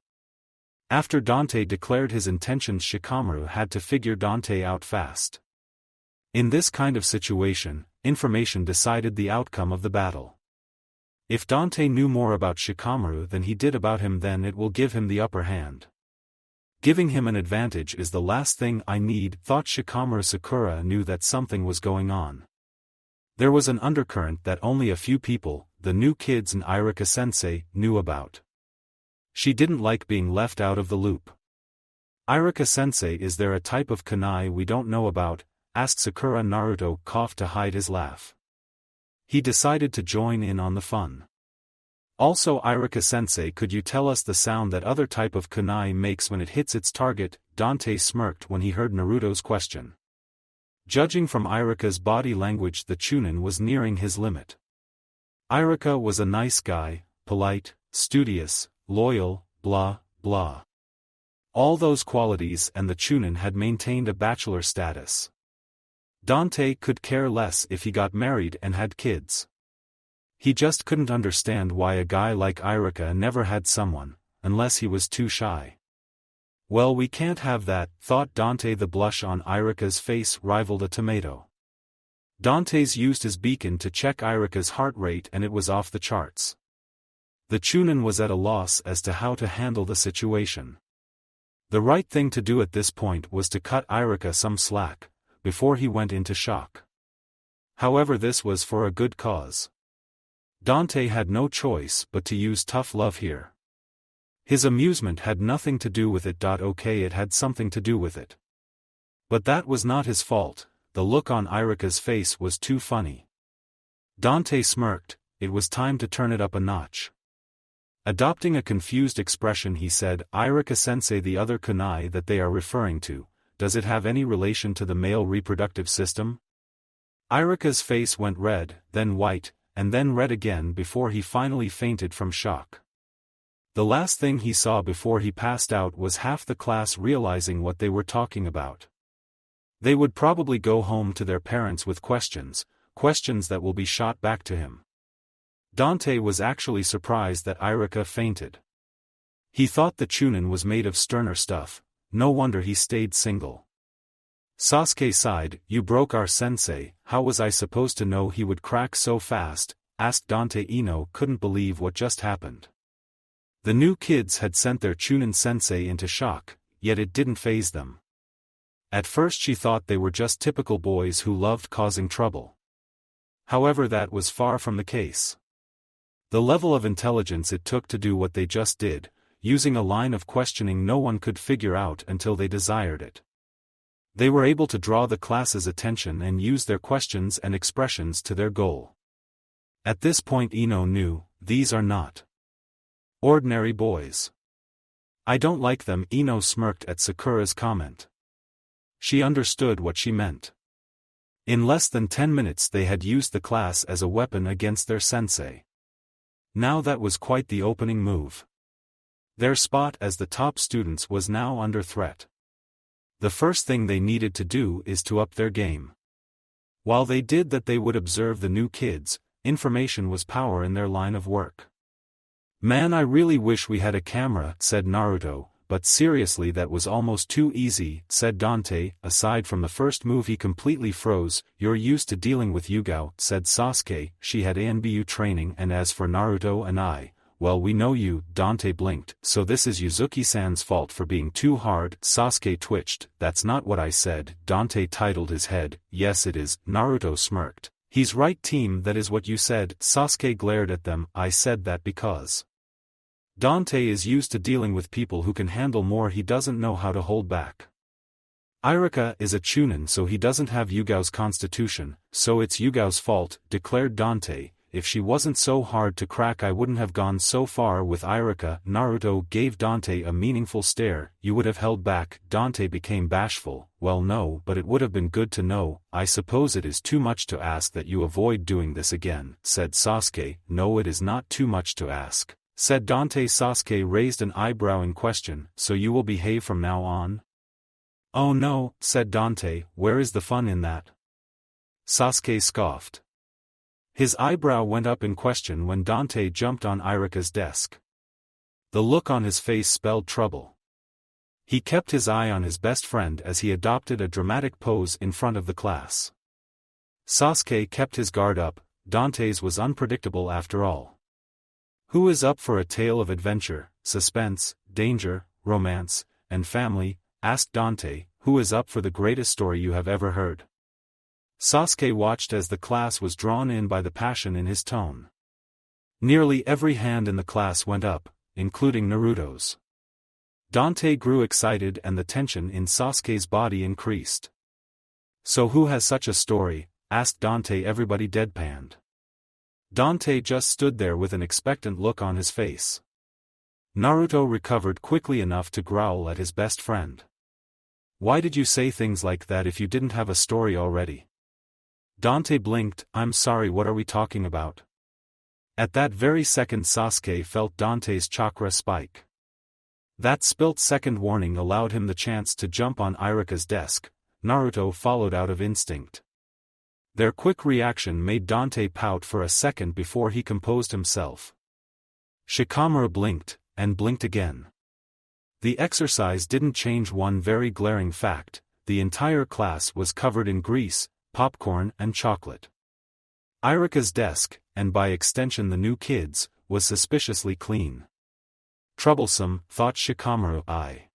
After Dante declared his intentions, Shikamaru had to figure Dante out fast. In this kind of situation, information decided the outcome of the battle. If Dante knew more about Shikamaru than he did about him, then it will give him the upper hand. Giving him an advantage is the last thing I need, thought Shikamaru. Sakura knew that something was going on. There was an undercurrent that only a few people, the new kids and Irika-sensei, knew about. She didn't like being left out of the loop. Irika-sensei, is there a type of kunai we don't know about? Asked Sakura. Naruto coughed to hide his laugh. He decided to join in on the fun. Also, Irika-sensei, could you tell us the sound that other type of kunai makes when it hits its target? Dante smirked when he heard Naruto's question. Judging from Irika's body language, the Chunin was nearing his limit. Irika was a nice guy, polite, studious, loyal, blah, blah. All those qualities, and the Chunin had maintained a bachelor status. Dante could care less if he got married and had kids. He just couldn't understand why a guy like Irika never had someone, unless he was too shy. Well, we can't have that, thought Dante. The blush on Irika's face rivaled a tomato. Dante's used his beacon to check Irika's heart rate and it was off the charts. The Chunin was at a loss as to how to handle the situation. The right thing to do at this point was to cut Irika some slack, before he went into shock. However, this was for a good cause. Dante had no choice but to use tough love here. His amusement had nothing to do with it. Okay, it had something to do with it. But that was not his fault. The look on Irika's face was too funny. Dante smirked. It was time to turn it up a notch. Adopting a confused expression, he said, Irika-sensei, the other kunai that they are referring to, does it have any relation to the male reproductive system? Irika's face went red, then white, and then red again before he finally fainted from shock. The last thing he saw before he passed out was half the class realizing what they were talking about. They would probably go home to their parents with questions that will be shot back to him. Dante was actually surprised that Irika fainted. He thought the Chunin was made of sterner stuff. No wonder he stayed single. Sasuke sighed, "You broke our sensei, how was I supposed to know he would crack so fast?" asked Dante. Ino couldn't believe what just happened. The new kids had sent their Chunin sensei into shock, yet it didn't faze them. At first she thought they were just typical boys who loved causing trouble. However, that was far from the case. The level of intelligence it took to do what they just did, using a line of questioning no one could figure out until they desired it. They were able to draw the class's attention and use their questions and expressions to their goal. At this point Ino knew, these are not ordinary boys. "I don't like them." Ino smirked at Sakura's comment. She understood what she meant. In less than 10 minutes they had used the class as a weapon against their sensei. Now that was quite the opening move. Their spot as the top students was now under threat. The first thing they needed to do is to up their game. While they did that, they would observe the new kids. Information was power in their line of work. "Man, I really wish we had a camera," said Naruto, "but seriously that was almost too easy," said Dante. "Aside from the first move he completely froze." "You're used to dealing with Yugao," said Sasuke. "She had ANBU training, and as for Naruto and I, well, we know you." Dante blinked. "So this is Yuzuki-san's fault for being too hard?" Sasuke twitched. "That's not what I said." Dante titled his head. "Yes it is." Naruto smirked. "He's right team, that is what you said." Sasuke glared at them. "I said that because Dante is used to dealing with people who can handle more. He doesn't know how to hold back. Iruka is a Chunin, so he doesn't have Yugao's constitution, so it's Yugao's fault," declared Dante. "If she wasn't so hard to crack I wouldn't have gone so far with Iruka." Naruto gave Dante a meaningful stare. "You would have held back." Dante became bashful. "Well no, but it would have been good to know." "I suppose it is too much to ask that you avoid doing this again," said Sasuke. "No, it is not too much to ask," said Dante. Sasuke raised an eyebrow in question. "So you will behave from now on?" "Oh no," said Dante. "Where is the fun in that?" Sasuke scoffed. His eyebrow went up in question when Dante jumped on Iruka's desk. The look on his face spelled trouble. He kept his eye on his best friend as he adopted a dramatic pose in front of the class. Sasuke kept his guard up. Dante's was unpredictable after all. Who is up for a tale of adventure, suspense, danger, romance, and family? Asked Dante. "Who is up for the greatest story you have ever heard?" Sasuke watched as the class was drawn in by the passion in his tone. Nearly every hand in the class went up, including Naruto's. Dante grew excited and the tension in Sasuke's body increased. "So who has such a story?" asked Dante. Everybody deadpanned. Dante just stood there with an expectant look on his face. Naruto recovered quickly enough to growl at his best friend. "Why did you say things like that if you didn't have a story already?" Dante blinked. "I'm sorry, what are we talking about?" At that very second Sasuke felt Dante's chakra spike. That split-second warning allowed him the chance to jump on Iruka's desk. Naruto followed out of instinct. Their quick reaction made Dante pout for a second before he composed himself. Shikamaru blinked, and blinked again. The exercise didn't change one very glaring fact: the entire class was covered in grease, popcorn and chocolate. Iruka's desk, and by extension the new kids, was suspiciously clean. Troublesome, thought Shikamaru. I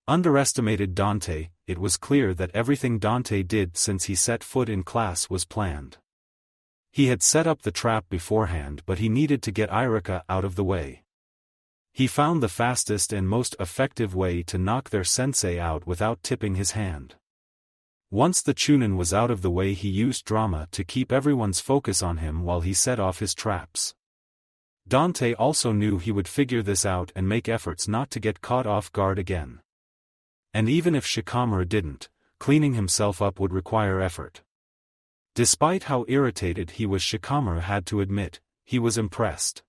underestimated Dante. It was clear that everything Dante did since he set foot in class was planned. He had set up the trap beforehand, but he needed to get Iruka out of the way. He found the fastest and most effective way to knock their sensei out without tipping his hand. Once the Chunin was out of the way, he used drama to keep everyone's focus on him while he set off his traps. Dante also knew he would figure this out and make efforts not to get caught off guard again. And even if Shikamaru didn't, cleaning himself up would require effort. Despite how irritated he was, Shikamaru had to admit, he was impressed.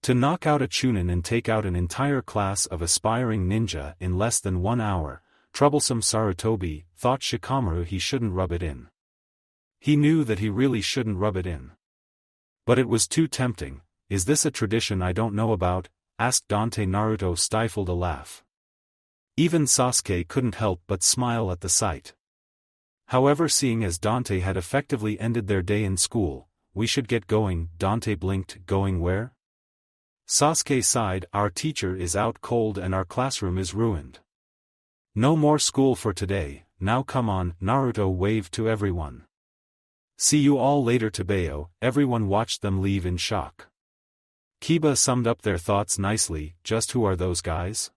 To knock out a Chunin and take out an entire class of aspiring ninja in less than 1 hour, troublesome Sarutobi, thought Shikamaru. He shouldn't rub it in. He knew that he really shouldn't rub it in. But it was too tempting. "Is this a tradition I don't know about?" asked Dante. Naruto stifled a laugh. Even Sasuke couldn't help but smile at the sight. However, seeing as Dante had effectively ended their day in school, we should get going. Dante blinked. Going where? Sasuke sighed. Our teacher is out cold and our classroom is ruined. No more school for today, now come on. Naruto waved to everyone. See you all later. Tobeo. Everyone watched them leave in shock. Kiba summed up their thoughts nicely. Just who are those guys?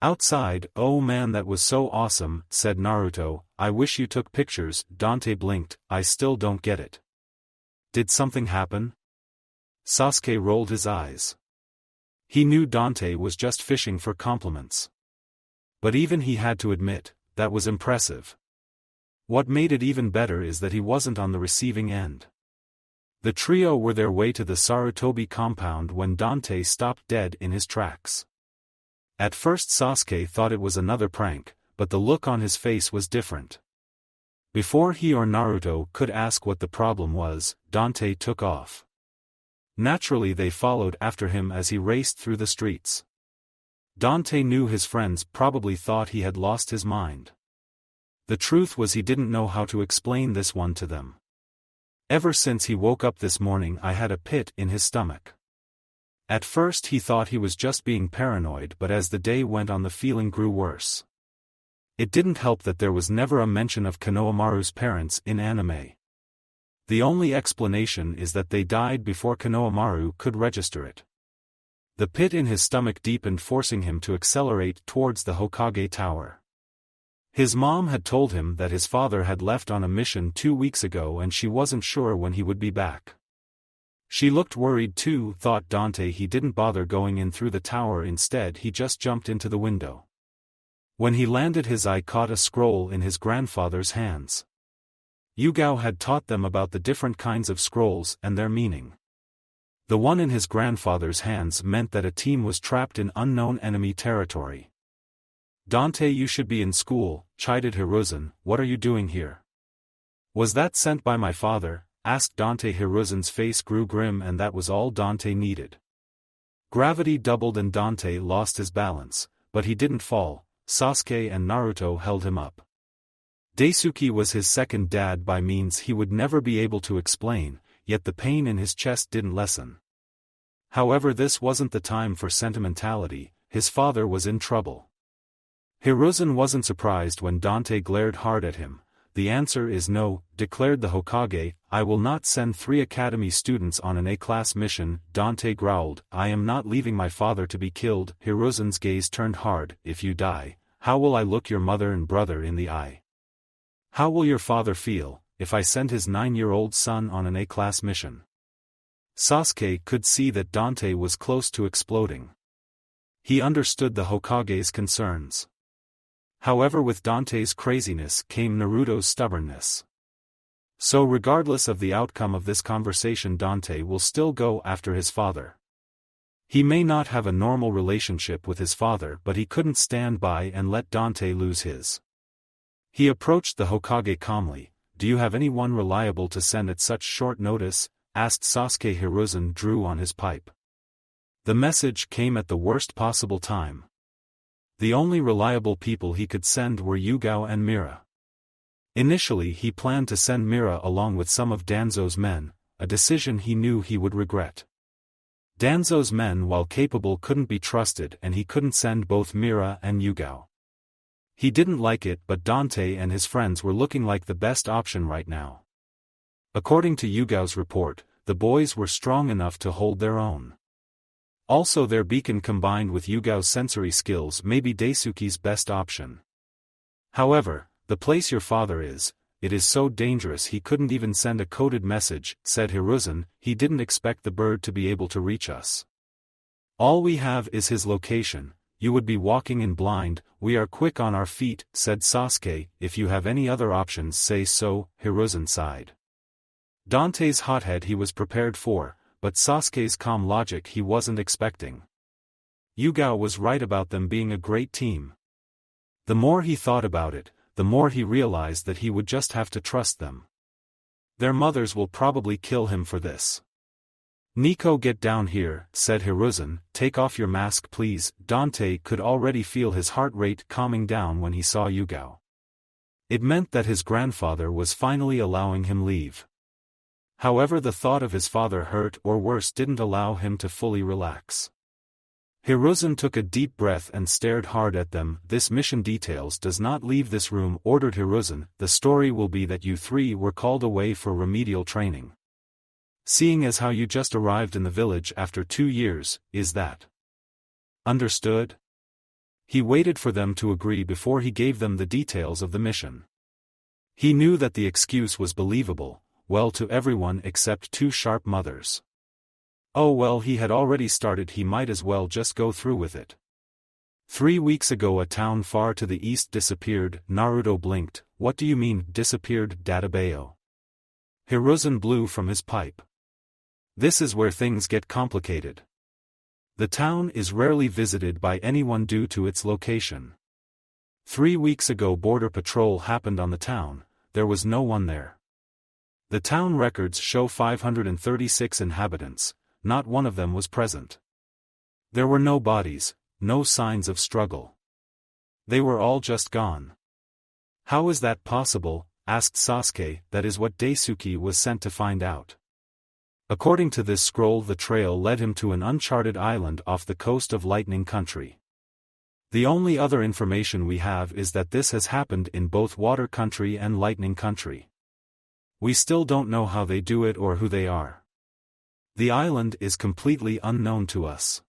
Outside. Oh man, that was so awesome, said Naruto. I wish you took pictures. Dante blinked. I still don't get it. Did something happen? Sasuke rolled his eyes. He knew Dante was just fishing for compliments. But even he had to admit, that was impressive. What made it even better is that he wasn't on the receiving end. The trio were their way to the Sarutobi compound when Dante stopped dead in his tracks. At first Sasuke thought it was another prank, but the look on his face was different. Before he or Naruto could ask what the problem was, Dante took off. Naturally they followed after him as he raced through the streets. Dante knew his friends probably thought he had lost his mind. The truth was he didn't know how to explain this one to them. Ever since he woke up this morning I had a pit in his stomach. At first he thought he was just being paranoid, but as the day went on the feeling grew worse. It didn't help that there was never a mention of Konohamaru's parents in anime. The only explanation is that they died before Konohamaru could register it. The pit in his stomach deepened, forcing him to accelerate towards the Hokage tower. His mom had told him that his father had left on a mission 2 weeks ago and she wasn't sure when he would be back. She looked worried too, thought Dante. He didn't bother going in through the tower, instead he just jumped into the window. When he landed his eye caught a scroll in his grandfather's hands. Yugao had taught them about the different kinds of scrolls and their meaning. The one in his grandfather's hands meant that a team was trapped in unknown enemy territory. Dante, you should be in school, chided Hiruzen. What are you doing here? Was that sent by my father? Asked Dante. Hiruzen's face grew grim, and that was all Dante needed. Gravity doubled and Dante lost his balance, but he didn't fall. Sasuke and Naruto held him up. Daisuke was his second dad by means he would never be able to explain, yet the pain in his chest didn't lessen. However, this wasn't the time for sentimentality. His father was in trouble. Hiruzen wasn't surprised when Dante glared hard at him. The answer is no, declared the Hokage. I will not send 3 academy students on an A-class mission. Dante growled, I am not leaving my father to be killed. Hiruzen's gaze turned hard. If you die, how will I look your mother and brother in the eye? How will your father feel, if I send his 9-year-old son on an A-class mission? Sasuke could see that Dante was close to exploding. He understood the Hokage's concerns. However, with Dante's craziness came Naruto's stubbornness. So regardless of the outcome of this conversation, Dante will still go after his father. He may not have a normal relationship with his father, but he couldn't stand by and let Dante lose his. He approached the Hokage calmly. Do you have anyone reliable to send at such short notice? Asked Sasuke. Hiruzen drew on his pipe. The message came at the worst possible time. The only reliable people he could send were Yugao and Mira. Initially he planned to send Mira along with some of Danzo's men, a decision he knew he would regret. Danzo's men, while capable, couldn't be trusted, and he couldn't send both Mira and Yugao. He didn't like it, but Dante and his friends were looking like the best option right now. According to Yugao's report, the boys were strong enough to hold their own. Also, their beacon combined with Yugao's sensory skills may be Daisuke's best option. However, the place your father is, it is so dangerous he couldn't even send a coded message, said Hiruzen. He didn't expect the bird to be able to reach us. All we have is his location. You would be walking in blind. We are quick on our feet, said Sasuke. If you have any other options, say so. Hiruzen sighed. Dante's hothead he was prepared for, but Sasuke's calm logic he wasn't expecting. Yugao was right about them being a great team. The more he thought about it, the more he realized that he would just have to trust them. Their mothers will probably kill him for this. "Nico, get down here," said Hiruzen. "Take off your mask please." Dante could already feel his heart rate calming down when he saw Yugao. It meant that his grandfather was finally allowing him leave. However, the thought of his father hurt or worse didn't allow him to fully relax. Hiruzen took a deep breath and stared hard at them. "This mission details does not leave this room," ordered Hiruzen. "The story will be that you three were called away for remedial training. Seeing as how you just arrived in the village after 2 years, is that understood?" He waited for them to agree before he gave them the details of the mission. He knew that the excuse was believable, well, to everyone except 2 sharp mothers. Oh well, he had already started, he might as well just go through with it. 3 weeks ago a town far to the east disappeared. Naruto blinked. "What do you mean, disappeared, Databayo?" Hiruzen blew from his pipe. "This is where things get complicated. The town is rarely visited by anyone due to its location. 3 weeks ago border patrol happened on the town, there was no one there. The town records show 536 inhabitants. Not one of them was present. There were no bodies, no signs of struggle. They were all just gone." "How is that possible?" asked Sasuke. "That is what Daisuke was sent to find out. According to this scroll, the trail led him to an uncharted island off the coast of Lightning Country. The only other information we have is that this has happened in both Water Country and Lightning Country. We still don't know how they do it or who they are. The island is completely unknown to us.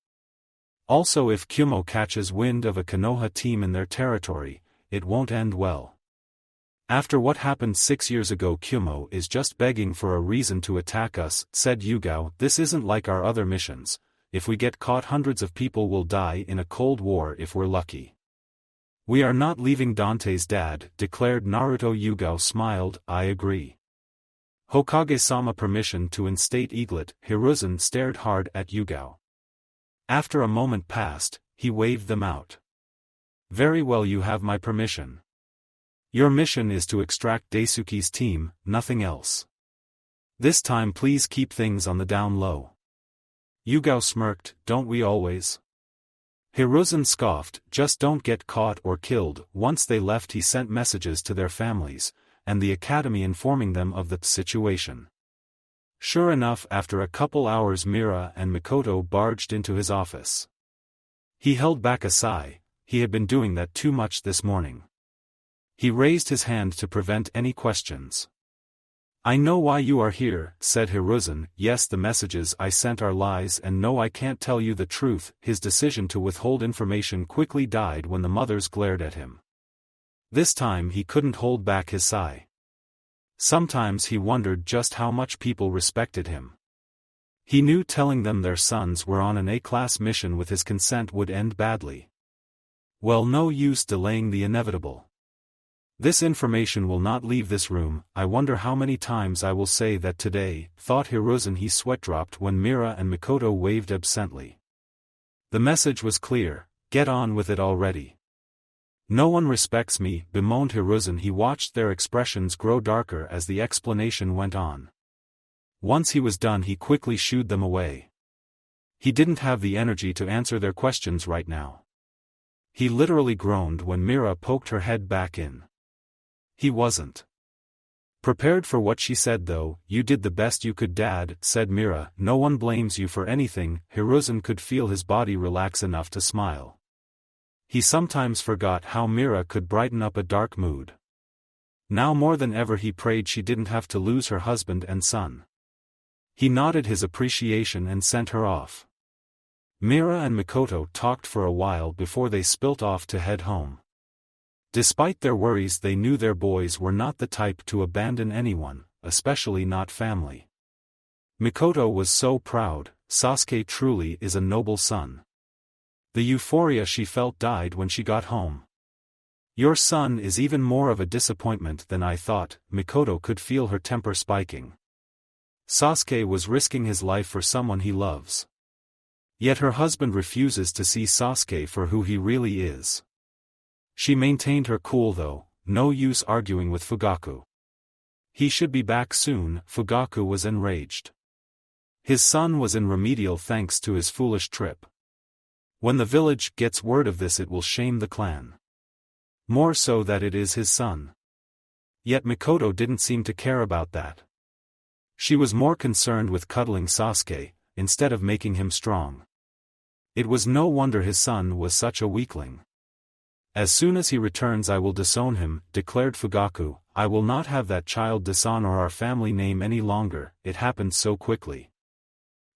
Also, if Kumo catches wind of a Konoha team in their territory, it won't end well. After what happened 6 years ago, Kumo is just begging for a reason to attack us," said Yugao. "This isn't like our other missions. If we get caught, hundreds of people will die in a cold war if we're lucky." "We are not leaving Dante's dad," declared Naruto. Yugao smiled. "I agree. Hokage-sama, permission to instate Eaglet." Hiruzen stared hard at Yugao. After a moment passed, he waved them out. "Very well, you have my permission. Your mission is to extract Daisuke's team, nothing else. This time please keep things on the down low." Yugao smirked. "Don't we always?" Hiruzen scoffed. "Just don't get caught or killed." Once they left, he sent messages to their families and the academy informing them of the situation. Sure enough, after a couple hours Mira and Mikoto barged into his office. He held back a sigh. He had been doing that too much this morning. He raised his hand to prevent any questions. "I know why you are here," said Hiruzen. "Yes, the messages I sent are lies, and no, I can't tell you the truth." His decision to withhold information quickly died when the mothers glared at him. This time he couldn't hold back his sigh. Sometimes he wondered just how much people respected him. He knew telling them their sons were on an A-class mission with his consent would end badly. Well, no use delaying the inevitable. "This information will not leave this room. I wonder how many times I will say that today," thought Hiruzen. His sweat dropped when Mira and Mikoto waved absently. The message was clear: get on with it already. "No one respects me," bemoaned Hiruzen. He watched their expressions grow darker as the explanation went on. Once he was done, he quickly shooed them away. He didn't have the energy to answer their questions right now. He literally groaned when Mira poked her head back in. He wasn't prepared for what she said though. "You did the best you could, Dad," said Mira. "No one blames you for anything." Hiruzen could feel his body relax enough to smile. He sometimes forgot how Mira could brighten up a dark mood. Now more than ever he prayed she didn't have to lose her husband and son. He nodded his appreciation and sent her off. Mira and Mikoto talked for a while before they spilt off to head home. Despite their worries, they knew their boys were not the type to abandon anyone, especially not family. Mikoto was so proud. Sasuke truly is a noble son. The euphoria she felt died when she got home. "Your son is even more of a disappointment than I thought." Mikoto could feel her temper spiking. Sasuke was risking his life for someone he loves. Yet her husband refuses to see Sasuke for who he really is. She maintained her cool though. No use arguing with Fugaku. He should be back soon. Fugaku was enraged. His son was in remedial thanks to his foolish trip. When the village gets word of this, it will shame the clan. More so that it is his son. Yet Mikoto didn't seem to care about that. She was more concerned with cuddling Sasuke, instead of making him strong. It was no wonder his son was such a weakling. As soon as he returns I will disown him, declared Fugaku. I will not have that child dishonor our family name any longer. It happened so quickly.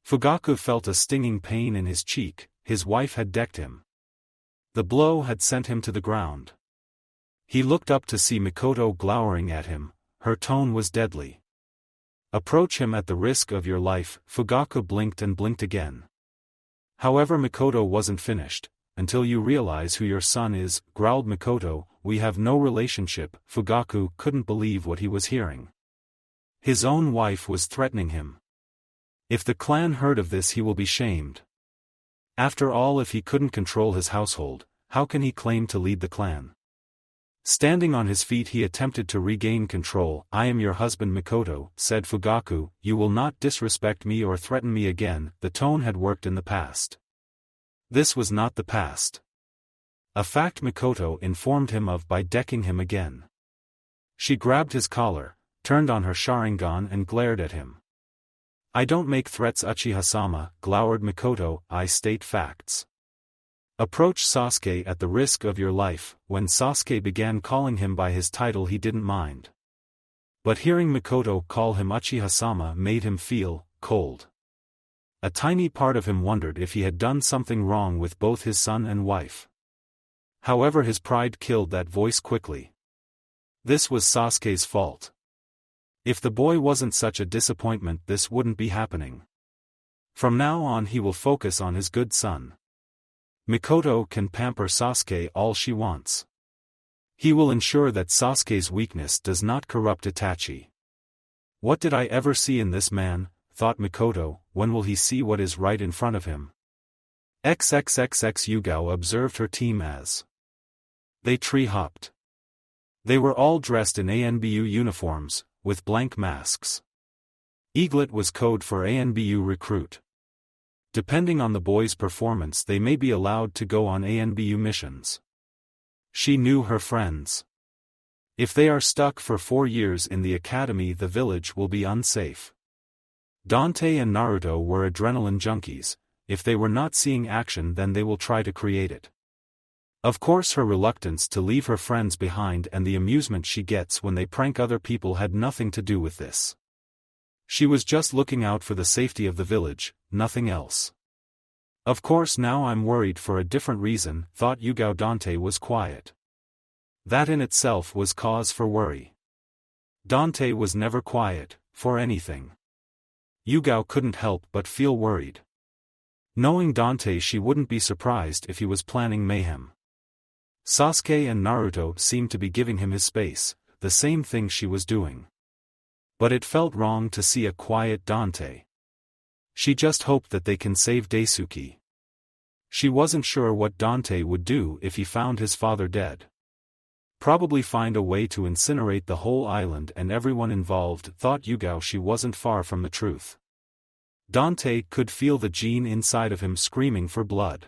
Fugaku felt a stinging pain in his cheek. His wife had decked him. The blow had sent him to the ground. He looked up to see Mikoto glowering at him. Her tone was deadly. Approach him at the risk of your life. Fugaku blinked and blinked again. However, Mikoto wasn't finished. Until you realize who your son is, growled Mikoto. We have no relationship. Fugaku couldn't believe what he was hearing. His own wife was threatening him. If the clan heard of this, he will be shamed. After all, if he couldn't control his household, how can he claim to lead the clan? Standing on his feet, he attempted to regain control. I am your husband, Mikoto, said Fugaku. You will not disrespect me or threaten me again. The tone had worked in the past. This was not the past. A fact Mikoto informed him of by decking him again. She grabbed his collar, turned on her Sharingan and glared at him. I don't make threats, Uchiha-sama, glowered Mikoto. I state facts. Approach Sasuke at the risk of your life. When Sasuke began calling him by his title, he didn't mind. But hearing Mikoto call him Uchiha-sama made him feel cold. A tiny part of him wondered if he had done something wrong with both his son and wife. However, his pride killed that voice quickly. This was Sasuke's fault. If the boy wasn't such a disappointment, this wouldn't be happening. From now on he will focus on his good son. Mikoto can pamper Sasuke all she wants. He will ensure that Sasuke's weakness does not corrupt Itachi. What did I ever see in this man, thought Mikoto. When will he see what is right in front of him? XXXX Yugao observed her team as they tree-hopped. They were all dressed in ANBU uniforms, with blank masks. Eaglet was code for ANBU recruit. Depending on the boys' performance, they may be allowed to go on ANBU missions. She knew her friends. If they are stuck for 4 years in the academy, the village will be unsafe. Dante and Naruto were adrenaline junkies. If they were not seeing action, then they will try to create it. Of course, her reluctance to leave her friends behind and the amusement she gets when they prank other people had nothing to do with this. She was just looking out for the safety of the village, nothing else. Of course, now I'm worried for a different reason, thought Yugao. Dante was quiet. That in itself was cause for worry. Dante was never quiet, for anything. Yugao couldn't help but feel worried. Knowing Dante, she wouldn't be surprised if he was planning mayhem. Sasuke and Naruto seemed to be giving him his space, the same thing she was doing. But it felt wrong to see a quiet Dante. She just hoped that they can save Daisuke. She wasn't sure what Dante would do if he found his father dead. Probably find a way to incinerate the whole island and everyone involved, thought Yugao. She wasn't far from the truth. Dante could feel the gene inside of him screaming for blood.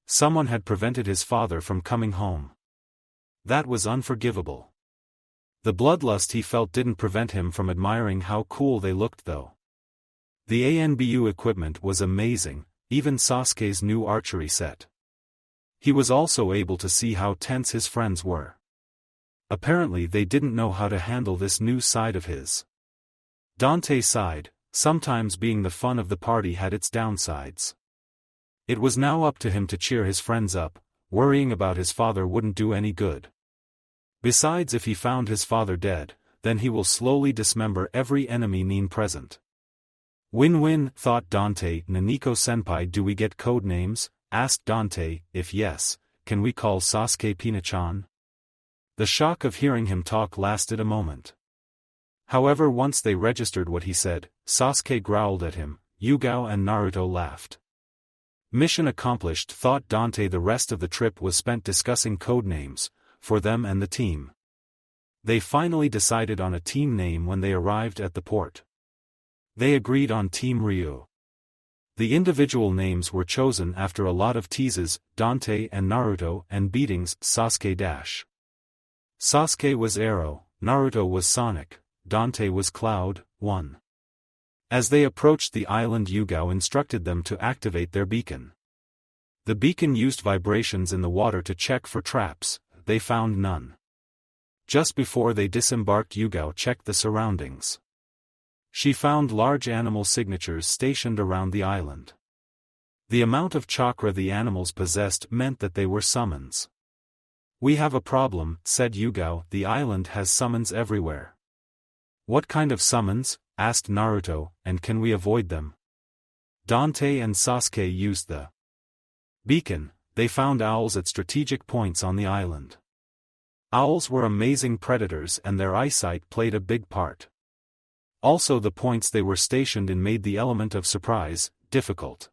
Someone had prevented his father from coming home. That was unforgivable. The bloodlust he felt didn't prevent him from admiring how cool they looked, though. The ANBU equipment was amazing, even Sasuke's new archery set. He was also able to see how tense his friends were. Apparently they didn't know how to handle this new side of his. Dante sighed. Sometimes being the fun of the party had its downsides. It was now up to him to cheer his friends up. Worrying about his father wouldn't do any good. Besides, if he found his father dead, then he will slowly dismember every enemy Nin present. Win-win, thought Dante. Naniko-senpai, do we get code names? Asked Dante. If yes, can we call Sasuke Pinachan? The shock of hearing him talk lasted a moment. However, once they registered what he said, Sasuke growled at him. Yugao and Naruto laughed. Mission accomplished, thought Dante. The rest of the trip was spent discussing code names for them and the team. They finally decided on a team name when they arrived at the port. They agreed on Team Ryu. The individual names were chosen after a lot of teases, Dante and Naruto, and beatings, Sasuke dash. Sasuke was Arrow, Naruto was Sonic, Dante was Cloud, 1. As they approached the island, Yugao instructed them to activate their beacon. The beacon used vibrations in the water to check for traps. They found none. Just before they disembarked, Yugao checked the surroundings. She found large animal signatures stationed around the island. The amount of chakra the animals possessed meant that they were summons. "We have a problem," said Yugao, "the island has summons everywhere." "What kind of summons?" asked Naruto, "and can we avoid them?" Dante and Sasuke used the beacon. They found owls at strategic points on the island. Owls were amazing predators and their eyesight played a big part. Also, the points they were stationed in made the element of surprise difficult.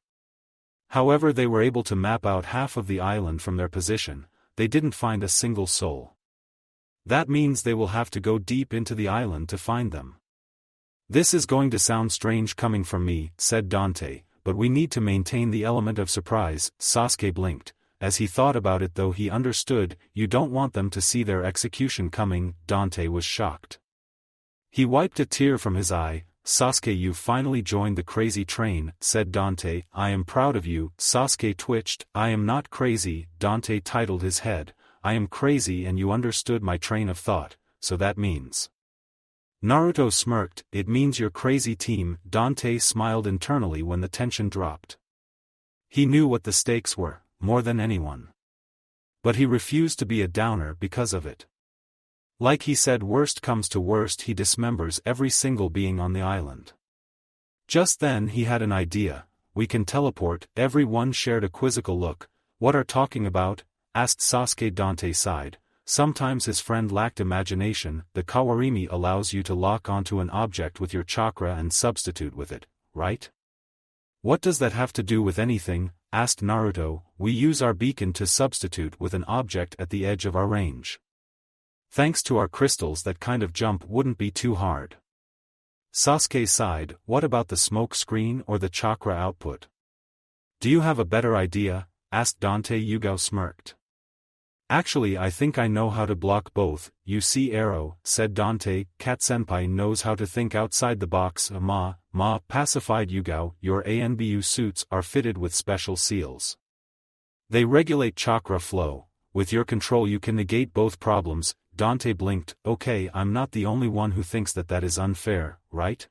However, they were able to map out half of the island from their position. They didn't find a single soul. That means they will have to go deep into the island to find them. "This is going to sound strange coming from me," said Dante, "but we need to maintain the element of surprise." Sasuke blinked. As he thought about it, though, he understood. "You don't want them to see their execution coming." Dante was shocked. He wiped a tear from his eye. "Sasuke, you finally joined the crazy train," said Dante. "I am proud of you." Sasuke twitched. "I am not crazy," Dante titled his head. "I am crazy and you understood my train of thought, so that means." Naruto smirked. "It means you're crazy, team." Dante smiled internally when the tension dropped. He knew what the stakes were, more than anyone. But he refused to be a downer because of it. Like he said, worst comes to worst, he dismembers every single being on the island. Just then he had an idea. "We can teleport." Everyone shared a quizzical look. "What are talking about?" asked Sasuke. Dante sighed. Sometimes his friend lacked imagination. "The Kawarimi allows you to lock onto an object with your chakra and substitute with it, right?" "What does that have to do with anything?" asked Naruto. "We use our beacon to substitute with an object at the edge of our range. Thanks to our crystals, that kind of jump wouldn't be too hard." Sasuke sighed. "What about the smoke screen or the chakra output?" "Do you have a better idea?" asked Dante. Yugao smirked. "Actually, I think I know how to block both." "You see, Arrow," said Dante, "Kat-senpai knows how to think outside the box." Ma pacified Yugao. "Your ANBU suits are fitted with special seals. They regulate chakra flow. With your control you can negate both problems." Dante blinked. "Okay, I'm not the only one who thinks that is unfair, right?"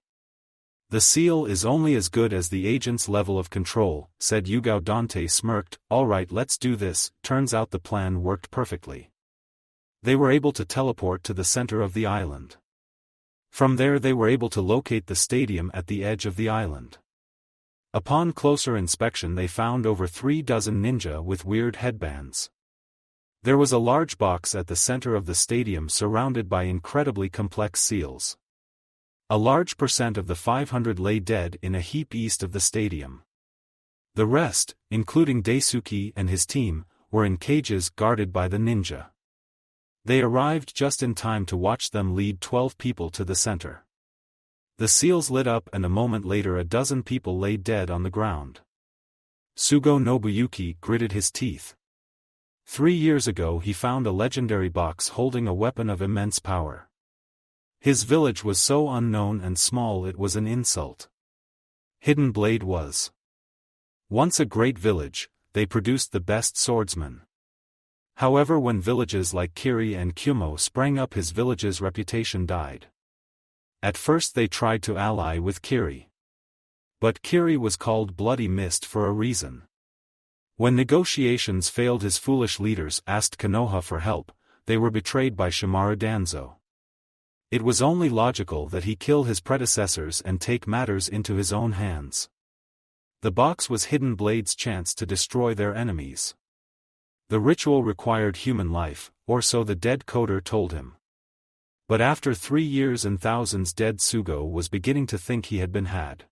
"The seal is only as good as the agent's level of control," said Yugao. Dante smirked. "Alright, let's do this." Turns out the plan worked perfectly. They were able to teleport to the center of the island. From there they were able to locate the stadium at the edge of the island. Upon closer inspection they found over 3 dozen ninja with weird headbands. There was a large box at the center of the stadium surrounded by incredibly complex seals. A large percent of the 500 lay dead in a heap east of the stadium. The rest, including Daisuke and his team, were in cages guarded by the ninja. They arrived just in time to watch them lead 12 people to the center. The seals lit up and a moment later a dozen people lay dead on the ground. Sugo Nobuyuki gritted his teeth. 3 years ago he found a legendary box holding a weapon of immense power. His village was so unknown and small it was an insult. Hidden Blade was once a great village. They produced the best swordsmen. However, when villages like Kiri and Kumo sprang up, his village's reputation died. At first they tried to ally with Kiri. But Kiri was called Bloody Mist for a reason. When negotiations failed, his foolish leaders asked Konoha for help. They were betrayed by Shimara Danzo. It was only logical that he kill his predecessors and take matters into his own hands. The box was Hidden Blade's chance to destroy their enemies. The ritual required human life, or so the dead coder told him. But after 3 years and thousands dead, Sugo was beginning to think he had been had.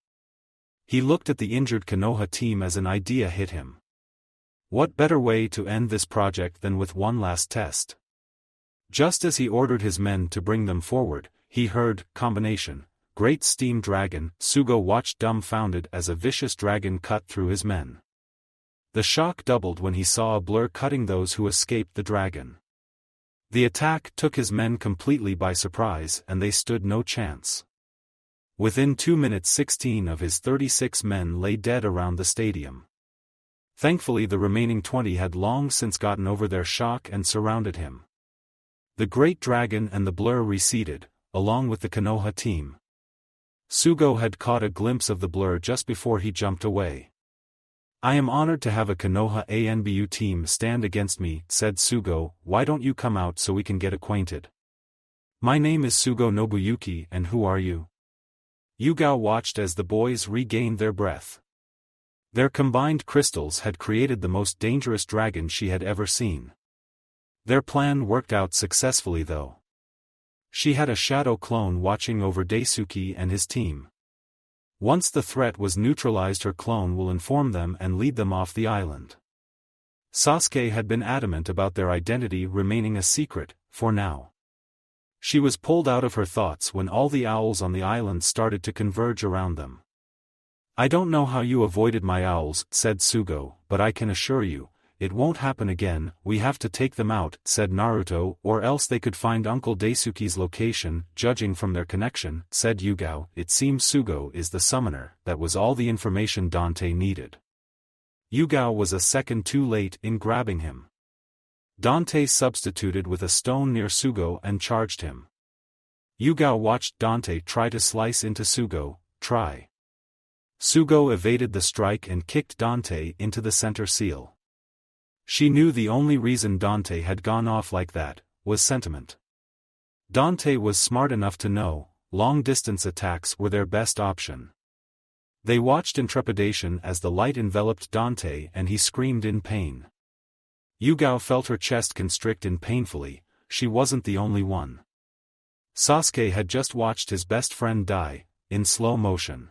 He looked at the injured Konoha team as an idea hit him. What better way to end this project than with one last test? Just as he ordered his men to bring them forward, he heard, "Combination." great steam dragon. Sugo watched dumbfounded as a vicious dragon cut through his men. The shock doubled when he saw a blur cutting those who escaped the dragon. The attack took his men completely by surprise and they stood no chance. Within 2 minutes 16 of his 36 men lay dead around the stadium. Thankfully the remaining 20 had long since gotten over their shock and surrounded him. The great dragon and the blur receded, along with the Konoha team. Sugo had caught a glimpse of the blur just before he jumped away. "I am honored to have a Konoha ANBU team stand against me," said Sugo. "Why don't you come out so we can get acquainted?" "My name is Sugo Nobuyuki, and who are you?" Yugao watched as the boys regained their breath. Their combined crystals had created the most dangerous dragon she had ever seen. Their plan worked out successfully though. She had a shadow clone watching over Daisuke and his team. Once the threat was neutralized, her clone will inform them and lead them off the island. Sasuke had been adamant about their identity remaining a secret, for now. She was pulled out of her thoughts when all the owls on the island started to converge around them. "I don't know how you avoided my owls," said Sugo, "but I can assure you, it won't happen again. We have to take them out," said Naruto, "or else they could find Uncle Daisuke's location." "Judging from their connection," said Yugao, "it seems Sugo is the summoner." That was all the information Dante needed. Yugao was a second too late in grabbing him. Dante substituted with a stone near Sugo and charged him. Yugao watched Dante try to slice into Sugo. "Try." Sugo evaded the strike and kicked Dante into the center seal. She knew the only reason Dante had gone off like that was sentiment. Dante was smart enough to know long-distance attacks were their best option. They watched in trepidation as the light enveloped Dante and he screamed in pain. Yugao felt her chest constrict in painfully. She wasn't the only one. Sasuke had just watched his best friend die, in slow motion.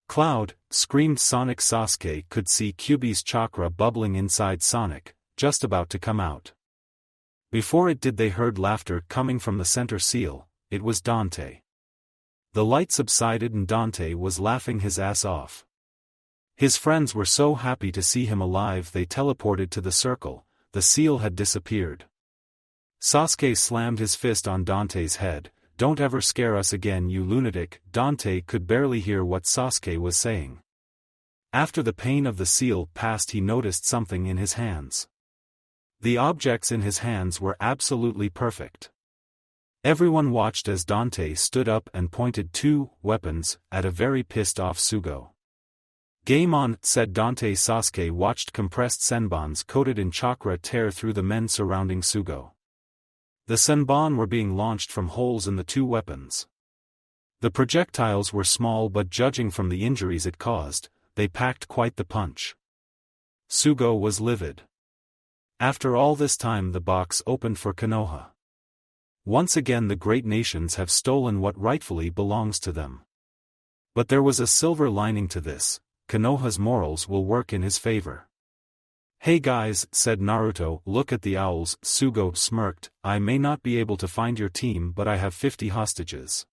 "Cloud!" screamed Sonic. Sasuke could see Kyuubi's chakra bubbling inside Sonic, just about to come out. Before it did, they heard laughter coming from the center seal. It was Dante. The light subsided and Dante was laughing his ass off. His friends were so happy to see him alive they teleported to the circle. The seal had disappeared. Sasuke slammed his fist on Dante's head. "Don't ever scare us again, you lunatic." Dante could barely hear what Sasuke was saying. After the pain of the seal passed, he noticed something in his hands. The objects in his hands were absolutely perfect. Everyone watched as Dante stood up and pointed 2 weapons at a very pissed-off Sugo. "Game on," said Dante. Sasuke watched compressed senbons coated in chakra tear through the men surrounding Sugo. The senbon were being launched from holes in the 2 weapons. The projectiles were small, but judging from the injuries it caused, they packed quite the punch. Sugo was livid. After all this time, the box opened for Konoha. Once again the great nations have stolen what rightfully belongs to them. But there was a silver lining to this: Konoha's morals will work in his favor. "Hey guys," said Naruto, "look at the owls." Sugo smirked. "I may not be able to find your team, but I have 50 hostages.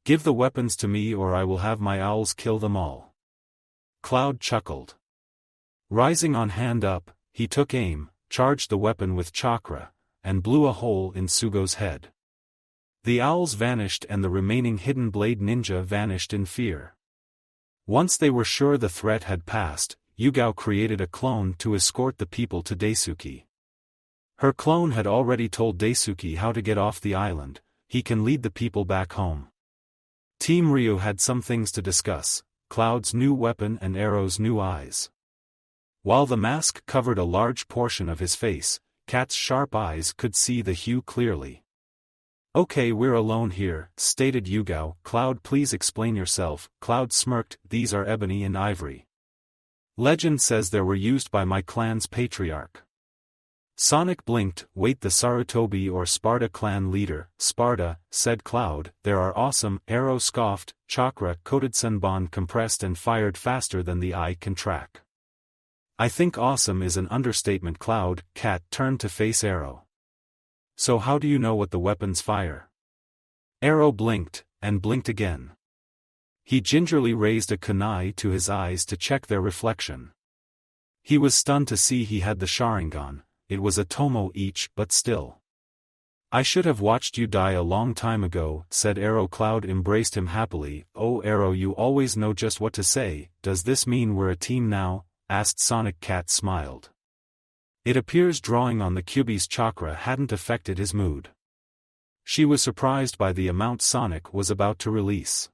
Give the weapons to me or I will have my owls kill them all." Cloud chuckled. Rising on hand up, he took aim, charged the weapon with chakra, and blew a hole in Sugo's head. The owls vanished and the remaining hidden blade ninja vanished in fear. Once they were sure the threat had passed, Yugao created a clone to escort the people to Daisuke. Her clone had already told Daisuke how to get off the island. He can lead the people back home. Team Ryu had some things to discuss: Cloud's new weapon and Arrow's new eyes. While the mask covered a large portion of his face, Cat's sharp eyes could see the hue clearly. "Okay, we're alone here," stated Yugao. "Cloud, please explain yourself." Cloud smirked. "These are ebony and ivory. Legend says they were used by my clan's patriarch." Sonic blinked. "Wait, the Sarutobi or Sparta clan leader?" "Sparta," said Cloud. "There are awesome." Arrow scoffed. "Chakra-coated senbon compressed and fired faster than the eye can track." "I think awesome is an understatement." Cloud. Cat turned to face Arrow. "So how do you know what the weapons fire?" Arrow blinked. and blinked again. He gingerly raised a kunai to his eyes to check their reflection. He was stunned to see he had the Sharingan. It was a tomo each, but still. "I should have watched you die a long time ago," said Arrow. Cloud embraced him happily. "Oh Arrow, you always know just what to say. Does this mean we're a team now?" asked Sonic. Cat smiled. It appears drawing on the Kyuubi's chakra hadn't affected his mood. She was surprised by the amount Sonic was about to release.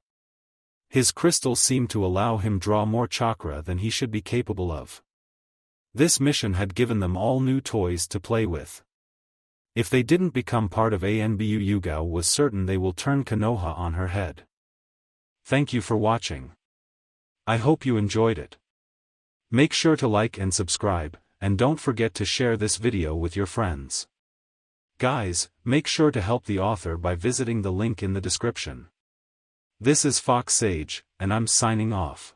His crystal seemed to allow him draw more chakra than he should be capable of. This mission had given them all new toys to play with. If they didn't become part of Anbu, Yugao was certain they will turn Konoha on her head. Thank you for watching. I hope you enjoyed it. Make sure to like and subscribe, and don't forget to share this video with your friends. Guys, make sure to help the author by visiting the link in the description. This is Fox Sage, and I'm signing off.